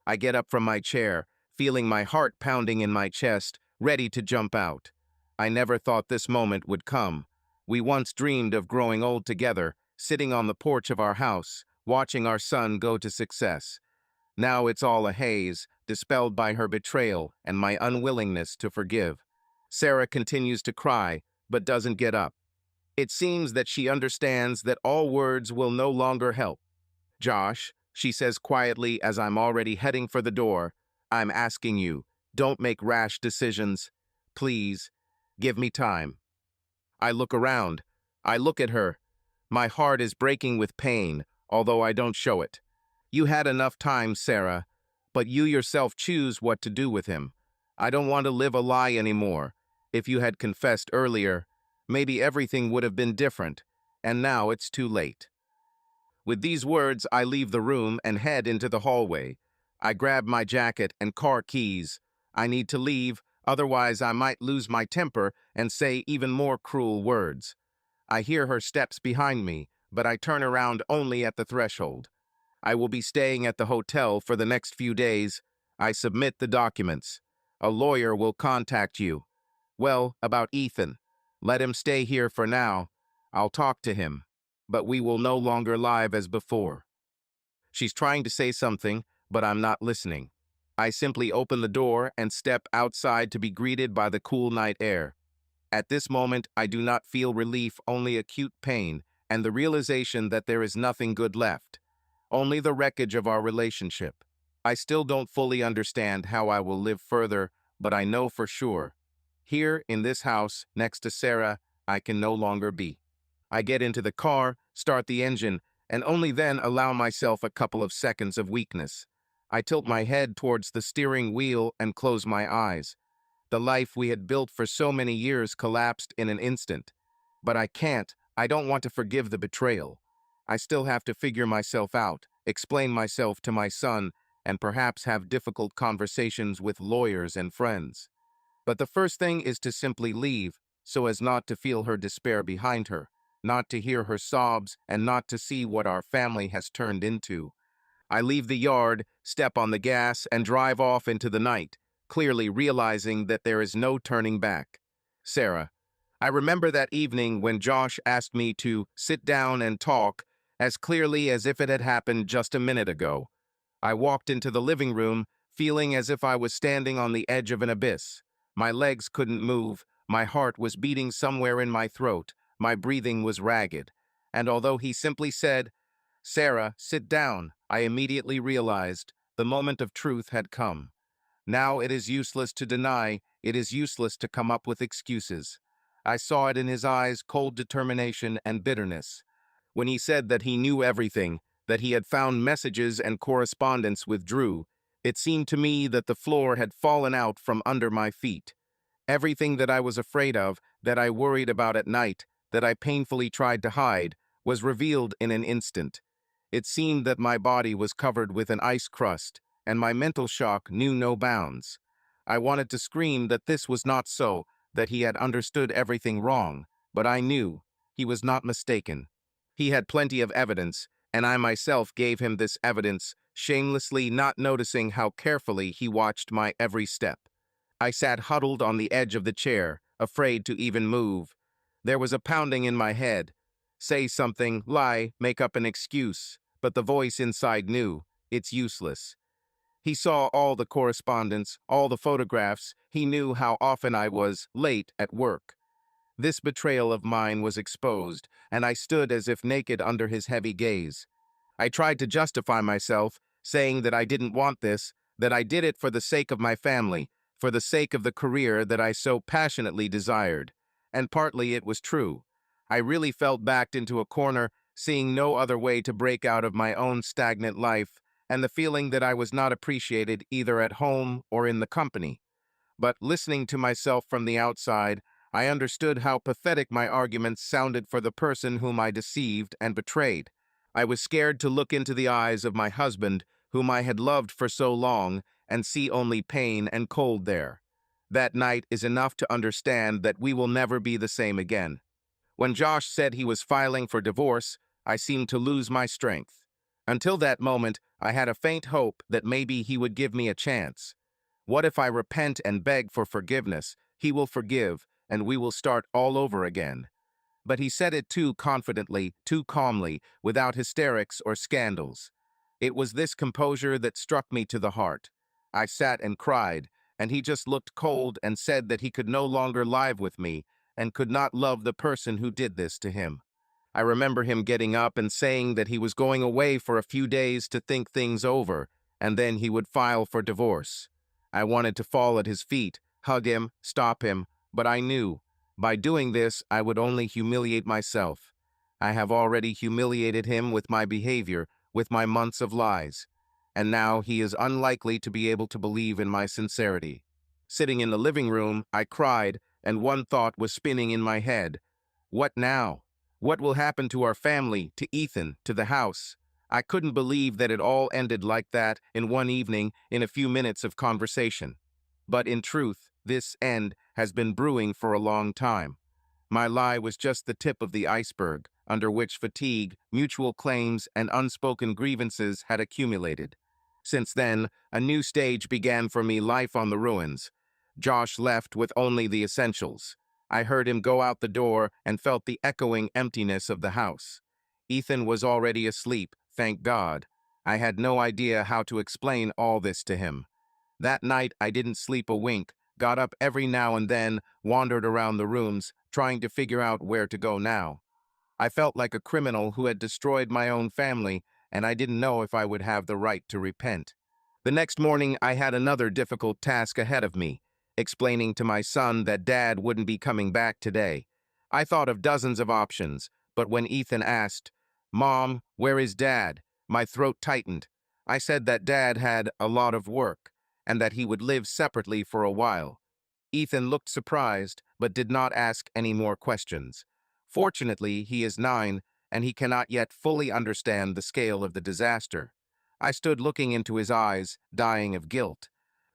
I get up from my chair, feeling my heart pounding in my chest, ready to jump out. I never thought this moment would come. We once dreamed of growing old together, sitting on the porch of our house, watching our son go to success. Now it's all a haze, dispelled by her betrayal and my unwillingness to forgive. Sarah continues to cry, but doesn't get up. It seems that she understands that all words will no longer help. Josh, she says quietly as I'm already heading for the door, I'm asking you, don't make rash decisions. Please, give me time. I look around. I look at her. My heart is breaking with pain, although I don't show it. You had enough time, Sarah, but you yourself choose what to do with him. I don't want to live a lie anymore. If you had confessed earlier, maybe everything would have been different, and now it's too late. With these words, I leave the room and head into the hallway. I grab my jacket and car keys. I need to leave, otherwise I might lose my temper and say even more cruel words. I hear her steps behind me, but I turn around only at the threshold. I will be staying at the hotel for the next few days. I submit the documents. A lawyer will contact you. Well, about Ethan. Let him stay here for now. I'll talk to him. But we will no longer live as before. She's trying to say something, but I'm not listening. I simply open the door and step outside to be greeted by the cool night air. At this moment, I do not feel relief, only acute pain, and the realization that there is nothing good left. Only the wreckage of our relationship. I still don't fully understand how I will live further, but I know for sure. Here, in this house, next to Sarah, I can no longer be. I get into the car, start the engine, and only then allow myself a couple of seconds of weakness. I tilt my head towards the steering wheel and close my eyes. The life we had built for so many years collapsed in an instant. But I can't. I don't want to forgive the betrayal. I still have to figure myself out, explain myself to my son, and perhaps have difficult conversations with lawyers and friends. But the first thing is to simply leave, so as not to feel her despair behind her, not to hear her sobs, and not to see what our family has turned into. I leave the yard, step on the gas, and drive off into the night, clearly realizing that there is no turning back. Sarah. I remember that evening when Josh asked me to sit down and talk, as clearly as if it had happened just a minute ago. I walked into the living room, feeling as if I was standing on the edge of an abyss. My legs couldn't move, my heart was beating somewhere in my throat, my breathing was ragged. And although he simply said, "Sarah, sit down," I immediately realized the moment of truth had come. Now it is useless to deny, it is useless to come up with excuses. I saw it in his eyes, cold determination and bitterness. When he said that he knew everything, that he had found messages and correspondence with Drew, it seemed to me that the floor had fallen out from under my feet. Everything that I was afraid of, that I worried about at night, that I painfully tried to hide, was revealed in an instant. It seemed that my body was covered with an ice crust, and my mental shock knew no bounds. I wanted to scream that this was not so, that he had understood everything wrong, but I knew he was not mistaken. He had plenty of evidence, and I myself gave him this evidence, shamelessly not noticing how carefully he watched my every step. I sat huddled on the edge of the chair, afraid to even move. There was a pounding in my head. Say something, lie, make up an excuse, but the voice inside knew, it's useless. He saw all the correspondence, all the photographs. He knew how often I was late at work. This betrayal of mine was exposed, and I stood as if naked under his heavy gaze. I tried to justify myself, saying that I didn't want this, that I did it for the sake of my family, for the sake of the career that I so passionately desired. And partly it was true. I really felt backed into a corner, seeing no other way to break out of my own stagnant life, and the feeling that I was not appreciated either at home or in the company. But listening to myself from the outside, I understood how pathetic my arguments sounded for the person whom I deceived and betrayed. I was scared to look into the eyes of my husband, whom I had loved for so long, and see only pain and cold there. That night is enough to understand that we will never be the same again. When Josh said he was filing for divorce, I seemed to lose my strength. Until that moment, I had a faint hope that maybe he would give me a chance. What if I repent and beg for forgiveness? He will forgive, and we will start all over again. But he said it too confidently, too calmly, without hysterics or scandals. It was this composure that struck me to the heart. I sat and cried, and he just looked cold and said that he could no longer live with me and could not love the person who did this to him. I remember him getting up and saying that he was going away for a few days to think things over, and then he would file for divorce. I wanted to fall at his feet, hug him, stop him, but I knew, by doing this, I would only humiliate myself. I have already humiliated him with my behavior, with my months of lies, and now he is unlikely to be able to believe in my sincerity. Sitting in the living room, I cried, and one thought was spinning in my head. What now? What will happen to our family, to Ethan, to the house? I couldn't believe that it all ended like that in one evening, in a few minutes of conversation. But in truth, this end has been brewing for a long time. My lie was just the tip of the iceberg, under which fatigue, mutual claims, and unspoken grievances had accumulated. Since then, a new stage began for me, life on the ruins. Josh left with only the essentials. I heard him go out the door and felt the echoing emptiness of the house. Ethan was already asleep, thank God. I had no idea how to explain all this to him. That night I didn't sleep a wink, got up every now and then, wandered around the rooms, trying to figure out where to go now. I felt like a criminal who had destroyed my own family, and I didn't know if I would have the right to repent. The next morning I had another difficult task ahead of me, explaining to my son that Dad wouldn't be coming back today. I thought of dozens of options, but when Ethan asked, "Mom, where is Dad?" my throat tightened. I said that Dad had a lot of work, and that he would live separately for a while. Ethan looked surprised, but did not ask any more questions. Fortunately, he is 9, and he cannot yet fully understand the scale of the disaster. I stood looking into his eyes, dying of guilt.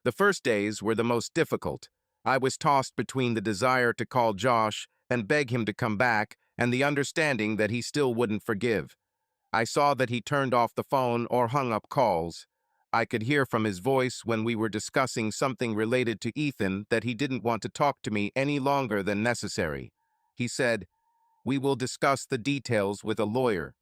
The first days were the most difficult. I was tossed between the desire to call Josh and beg him to come back, and the understanding that he still wouldn't forgive. I saw that he turned off the phone or hung up calls. I could hear from his voice when we were discussing something related to Ethan that he didn't want to talk to me any longer than necessary. He said, "We will discuss the details with a lawyer."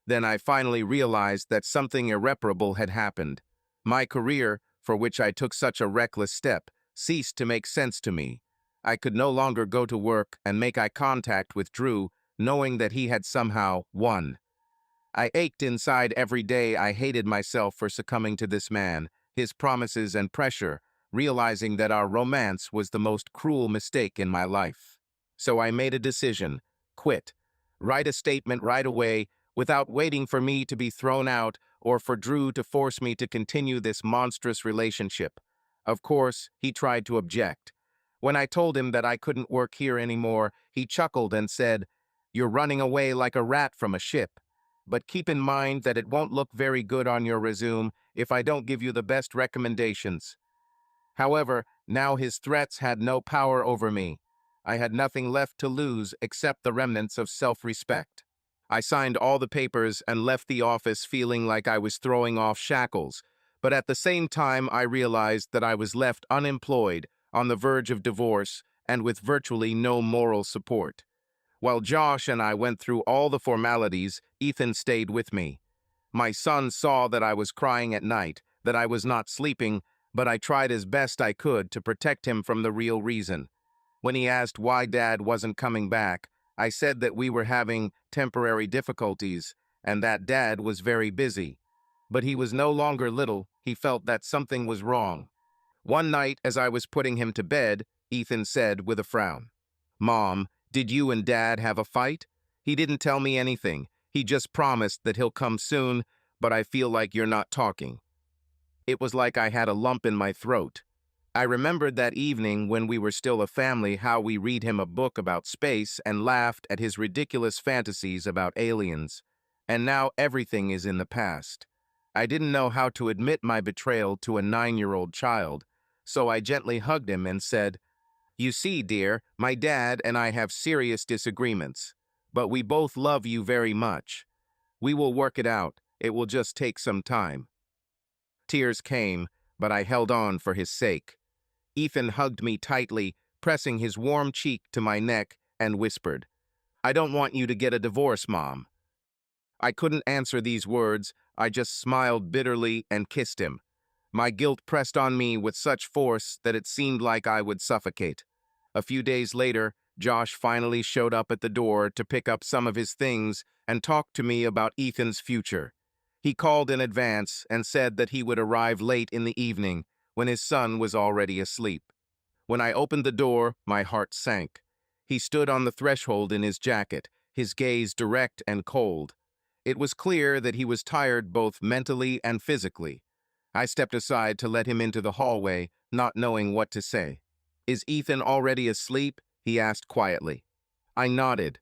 Then I finally realized that something irreparable had happened. My career, for which I took such a reckless step, ceased to make sense to me. I could no longer go to work and make eye contact with Drew, knowing that he had somehow won. I ached inside every day. I hated myself for succumbing to this man, his promises and pressure, realizing that our romance was the most cruel mistake in my life. So I made a decision: quit. Write a statement right away, without waiting for me to be thrown out or for Drew to force me to continue this monstrous relationship. Of course, he tried to object. When I told him that I couldn't work here anymore, he chuckled and said, "You're running away like a rat from a ship. But keep in mind that it won't look very good on your resume if I don't give you the best recommendations." However, now his threats had no power over me. I had nothing left to lose except the remnants of self-respect. I signed all the papers and left the office feeling like I was throwing off shackles, but at the same time I realized that I was left unemployed, on the verge of divorce, and with virtually no moral support. While Josh and I went through all the formalities, Ethan stayed with me. My son saw that I was crying at night, that I was not sleeping, but I tried as best I could to protect him from the real reason. When he asked why Dad wasn't coming back, I said that we were having temporary difficulties and that Dad was very busy. But he was no longer little. He felt that something was wrong. One night, as I was putting him to bed, Ethan said with a frown, "Mom, did you and Dad have a fight? He didn't tell me anything. He just promised that he'll come soon, but I feel like you're not talking." It was like I had a lump in my throat. I remembered that evening when we were still a family, how we read him a book about space and laughed at his ridiculous fantasies about aliens. And now everything is in the past. I didn't know how to admit my betrayal to a 9-year-old child, so I gently hugged him and said, "You see, dear, my dad and I have serious disagreements, but we both love you very much. We will work it out. It will just take some time." Tears came, but I held on for his sake. Ethan hugged me tightly, pressing his warm cheek to my neck, and whispered, "I don't want you to get a divorce, Mom." I couldn't answer these words. I just smiled bitterly and kissed him. My guilt pressed on me with such force that it seemed like I would suffocate. A few days later, Josh finally showed up at the door to pick up some of his things and talk to me about Ethan's future. He called in advance and said that he would arrive late in the evening when his son was already asleep. When I opened the door, my heart sank. He stood on the threshold in his jacket, his gaze direct and cold. It was clear that he was tired both mentally and physically. I stepped aside to let him into the hallway, not knowing what to say. "Is Ethan already asleep?" he asked quietly. I nodded.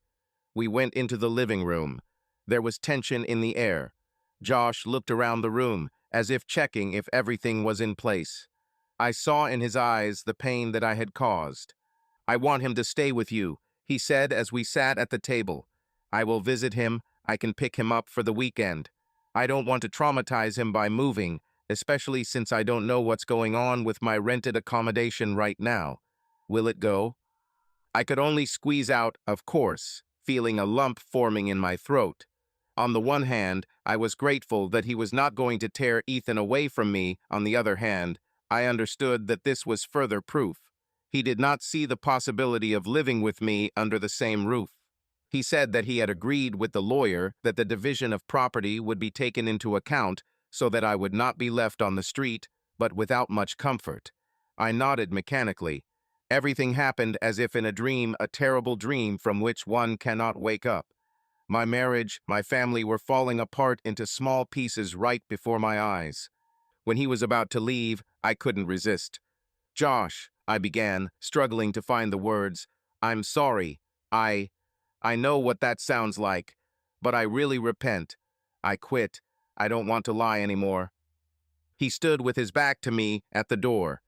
We went into the living room. There was tension in the air. Josh looked around the room, as if checking if everything was in place. I saw in his eyes the pain that I had caused. "I want him to stay with you," he said as we sat at the table. "I will visit him. I can pick him up for the weekend. I don't want to traumatize him by moving, especially since I don't know what's going on with my rented accommodation right now. Will it go?" I could only squeeze out, "Of course," feeling a lump forming in my throat. On the one hand, I was grateful that he was not going to tear Ethan away from me. On the other hand, I understood that this was further proof. He did not see the possibility of living with me under the same roof. He said that he had agreed with the lawyer that the division of property would be taken into account so that I would not be left on the street, but without much comfort. I nodded mechanically. Everything happened as if in a dream, a terrible dream from which one cannot wake up. My marriage, my family were falling apart into small pieces right before my eyes. When he was about to leave, I couldn't resist. "Josh," I began, struggling to find the words. "I'm sorry. I know what that sounds like, but I really repent. I quit. I don't want to lie anymore." He stood with his back to me at the door.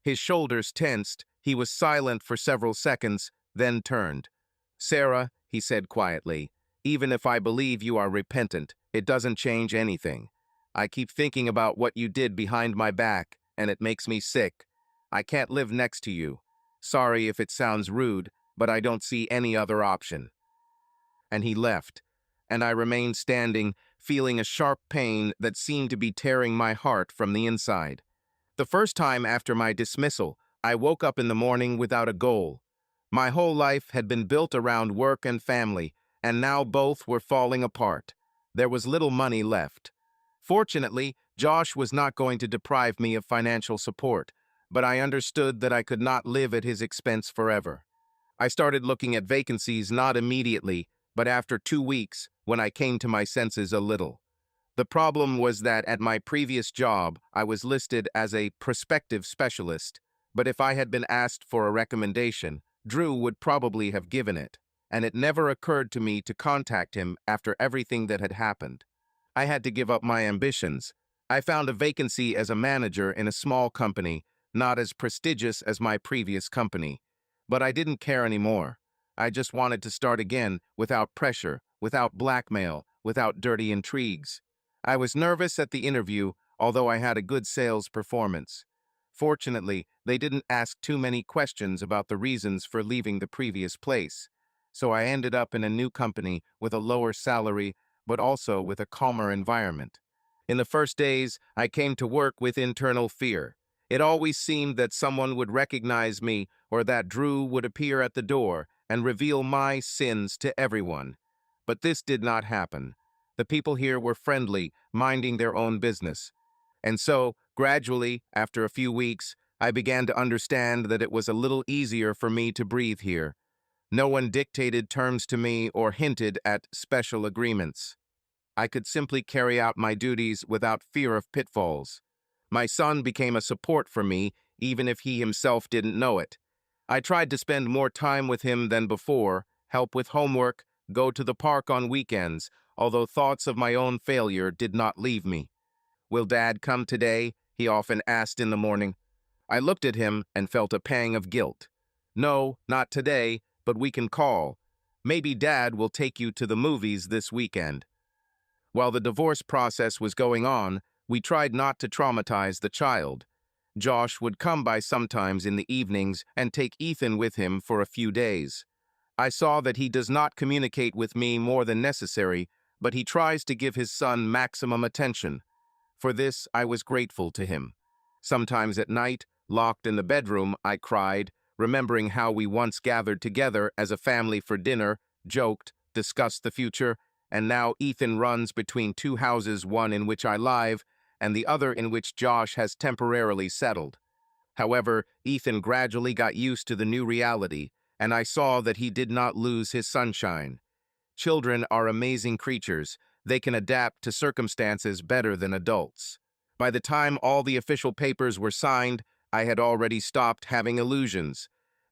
His shoulders tensed. He was silent for several seconds, then turned. "Sarah," he said quietly, "even if I believe you are repentant, it doesn't change anything. I keep thinking about what you did behind my back, and it makes me sick. I can't live next to you. Sorry if it sounds rude, but I don't see any other option." And he left, and I remained standing, feeling a sharp pain that seemed to be tearing my heart from the inside. The first time after my dismissal, I woke up in the morning without a goal. My whole life had been built around work and family, and now both were falling apart. There was little money left. Fortunately, Josh was not going to deprive me of financial support, but I understood that I could not live at his expense forever. I started looking at vacancies not immediately, but after 2 weeks, when I came to my senses a little. The problem was that at my previous job, I was listed as a prospective specialist, but if I had been asked for a recommendation, Drew would probably have given it, and it never occurred to me to contact him after everything that had happened. I had to give up my ambitions. I found a vacancy as a manager in a small company, not as prestigious as my previous company. But I didn't care anymore. I just wanted to start again, without pressure, without blackmail, without dirty intrigues. I was nervous at the interview, although I had a good sales performance. Fortunately, they didn't ask too many questions about the reasons for leaving the previous place, so I ended up in a new company with a lower salary, but also with a calmer environment. In the first days, I came to work with internal fear. It always seemed that someone would recognize me or that Drew would appear at the door and reveal my sins to everyone. But this did not happen. The people here were friendly, minding their own business. And so, gradually, after a few weeks, I began to understand that it was a little easier for me to breathe here. No one dictated terms to me or hinted at special agreements. I could simply carry out my duties without fear of pitfalls. My son became a support for me, even if he himself didn't know it. I tried to spend more time with him than before, help with homework, go to the park on weekends, although thoughts of my own failure did not leave me. "Will Dad come today?" he often asked in the morning. I looked at him and felt a pang of guilt. "No, not today, but we can call. Maybe Dad will take you to the movies this weekend." While the divorce process was going on, we tried not to traumatize the child. Josh would come by sometimes in the evenings and take Ethan with him for a few days. I saw that he does not communicate with me more than necessary, but he tries to give his son maximum attention. For this, I was grateful to him. Sometimes at night, locked in the bedroom, I cried, remembering how we once gathered together as a family for dinner, joked, discussed the future, and now Ethan runs between two houses, one in which I live and the other in which Josh has temporarily settled. However, Ethan gradually got used to the new reality, and I saw that he did not lose his sunshine. Children are amazing creatures. They can adapt to circumstances better than adults. By the time all the official papers were signed, I had already stopped having illusions.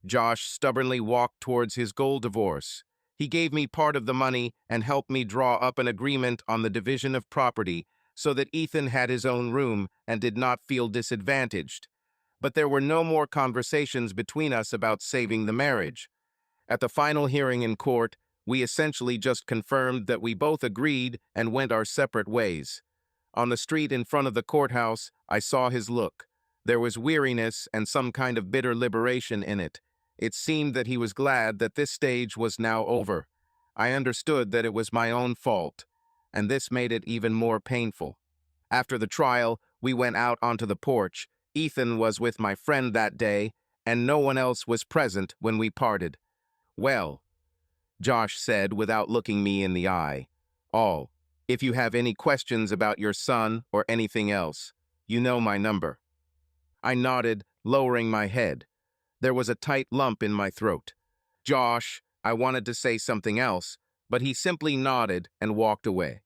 Josh stubbornly walked towards his goal divorce. He gave me part of the money and helped me draw up an agreement on the division of property so that Ethan had his own room and did not feel disadvantaged. But there were no more conversations between us about saving the marriage. At the final hearing in court, we essentially just confirmed that we both agreed and went our separate ways. On the street in front of the courthouse, I saw his look. There was weariness and some kind of bitter liberation in it. It seemed that he was glad that this stage was now over. I understood that it was my own fault, and this made it even more painful. After the trial, we went out onto the porch. Ethan was with my friend that day, and no one else was present when we parted. "Well," Josh said without looking me in the eye, "all. If you have any questions about your son or anything else, you know my number." I nodded, lowering my head. There was a tight lump in my throat. "Josh," I wanted to say something else, but he simply nodded and walked away.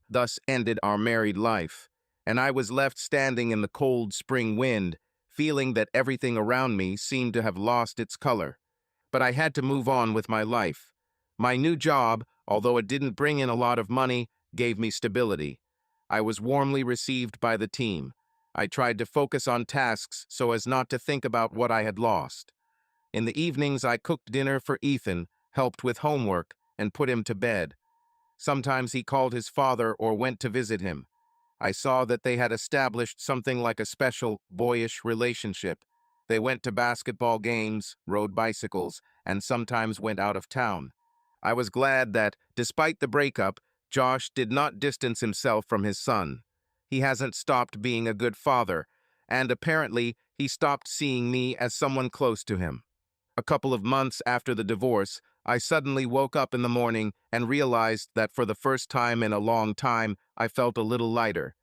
Thus ended our married life, and I was left standing in the cold spring wind, feeling that everything around me seemed to have lost its color. But I had to move on with my life. My new job, although it didn't bring in a lot of money, gave me stability. I was warmly received by the team. I tried to focus on tasks so as not to think about what I had lost. In the evenings, I cooked dinner for Ethan, helped with homework, and put him to bed. Sometimes he called his father or went to visit him. I saw that they had established something like a special, boyish relationship. They went to basketball games, rode bicycles, and sometimes went out of town. I was glad that, despite the breakup, Josh did not distance himself from his son. He hasn't stopped being a good father, and apparently he stopped seeing me as someone close to him. A couple of months after the divorce, I suddenly woke up in the morning and realized that for the first time in a long time, I felt a little lighter.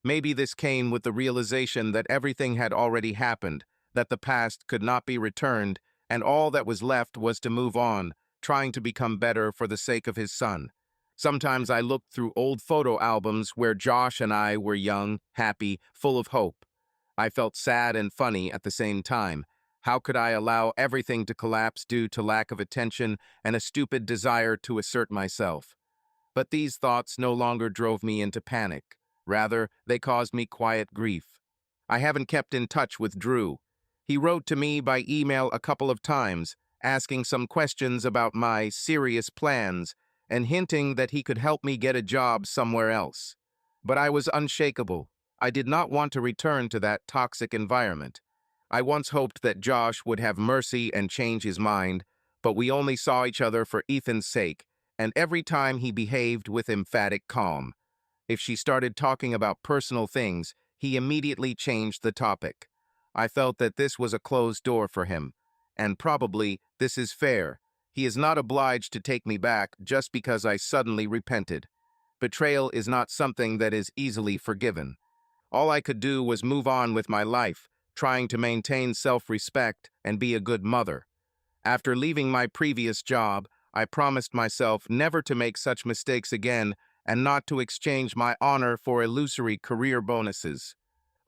Maybe this came with the realization that everything had already happened, that the past could not be returned, and all that was left was to move on, trying to become better for the sake of his son. Sometimes I looked through old photo albums where Josh and I were young, happy, full of hope. I felt sad and funny at the same time. How could I allow everything to collapse due to lack of attention and a stupid desire to assert myself? But these thoughts no longer drove me into panic. Rather, they caused me quiet grief. I haven't kept in touch with Drew. He wrote to me by email a couple of times, asking some questions about my serious plans and hinting that he could help me get a job somewhere else. But I was unshakable. I did not want to return to that toxic environment. I once hoped that Josh would have mercy and change his mind, but we only saw each other for Ethan's sake, and every time he behaved with emphatic calm. If she started talking about personal things, he immediately changed the topic. I felt that this was a closed door for him, and probably this is fair. He is not obliged to take me back just because I suddenly repented. Betrayal is not something that is easily forgiven. All I could do was move on with my life, trying to maintain self-respect and be a good mother. After leaving my previous job, I promised myself never to make such mistakes again and not to exchange my honor for illusory career bonuses.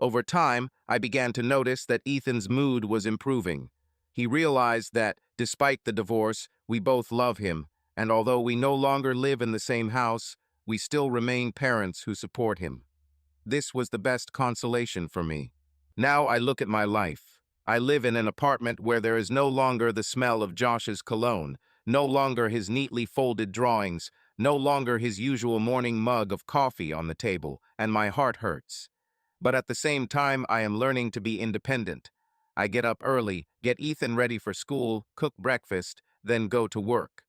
Over time, I began to notice that Ethan's mood was improving. He realized that, despite the divorce, we both love him, and although we no longer live in the same house, we still remain parents who support him. This was the best consolation for me. Now I look at my life. I live in an apartment where there is no longer the smell of Josh's cologne, no longer his neatly folded drawings, no longer his usual morning mug of coffee on the table, and my heart hurts. But at the same time, I am learning to be independent. I get up early, get Ethan ready for school, cook breakfast, then go to work.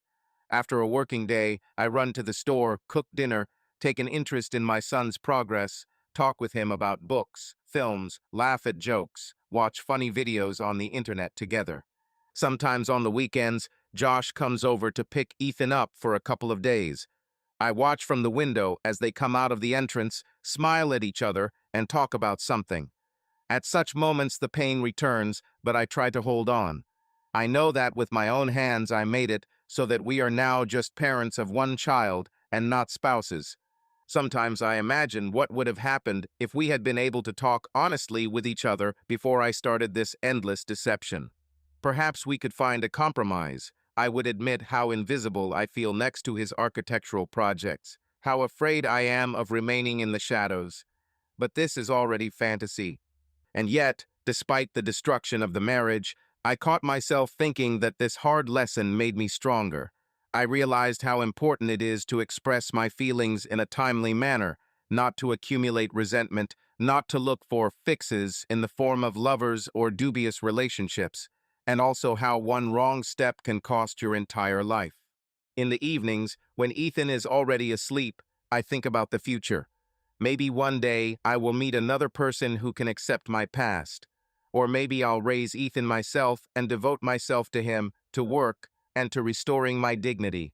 After a working day, I run to the store, cook dinner, take an interest in my son's progress, talk with him about books, films, laugh at jokes, watch funny videos on the internet together. Sometimes on the weekends, Josh comes over to pick Ethan up for a couple of days. I watch from the window as they come out of the entrance, smile at each other, and talk about something. At such moments, the pain returns, but I try to hold on. I know that with my own hands I made it so that we are now just parents of one child and not spouses. Sometimes I imagine what would have happened if we had been able to talk honestly with each other before I started this endless deception. Perhaps we could find a compromise. I would admit how invisible I feel next to his architectural projects, how afraid I am of remaining in the shadows. But this is already fantasy. And yet, despite the destruction of the marriage, I caught myself thinking that this hard lesson made me stronger. I realized how important it is to express my feelings in a timely manner, not to accumulate resentment, not to look for fixes in the form of lovers or dubious relationships, and also how one wrong step can cost your entire life. In the evenings, when Ethan is already asleep, I think about the future. Maybe one day I will meet another person who can accept my past. Or maybe I'll raise Ethan myself and devote myself to him, to work, and to restoring my dignity.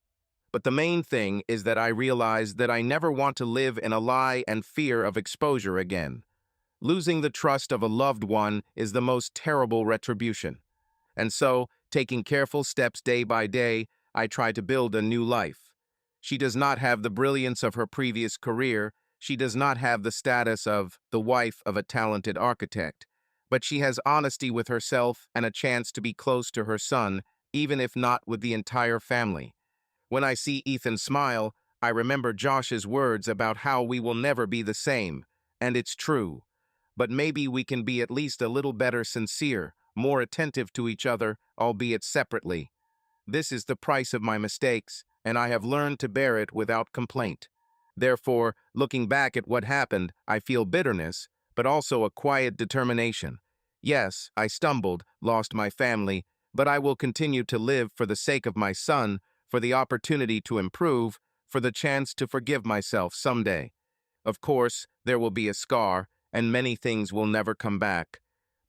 But the main thing is that I realize that I never want to live in a lie and fear of exposure again. Losing the trust of a loved one is the most terrible retribution. And so, taking careful steps day by day, I try to build a new life. She does not have the brilliance of her previous career. She does not have the status of the wife of a talented architect. But she has honesty with herself and a chance to be close to her son, even if not with the entire family. When I see Ethan smile, I remember Josh's words about how we will never be the same. And it's true. But maybe we can be at least a little better sincere, more attentive to each other, albeit separately. This is the price of my mistakes, and I have learned to bear it without complaint. Therefore, looking back at what happened, I feel bitterness, but also a quiet determination. Yes, I stumbled, lost my family, but I will continue to live for the sake of my son, for the opportunity to improve, for the chance to forgive myself someday. Of course, there will be a scar, and many things will never come back.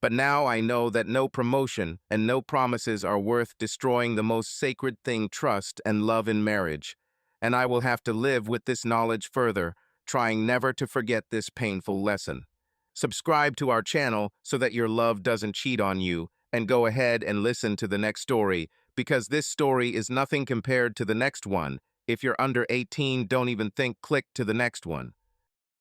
But now I know that no promotion and no promises are worth destroying the most sacred thing, trust and love in marriage. And I will have to live with this knowledge further, trying never to forget this painful lesson. Subscribe to our channel so that your love doesn't cheat on you, and go ahead and listen to the next story, because this story is nothing compared to the next one. If you're under 18, don't even think, click to the next one.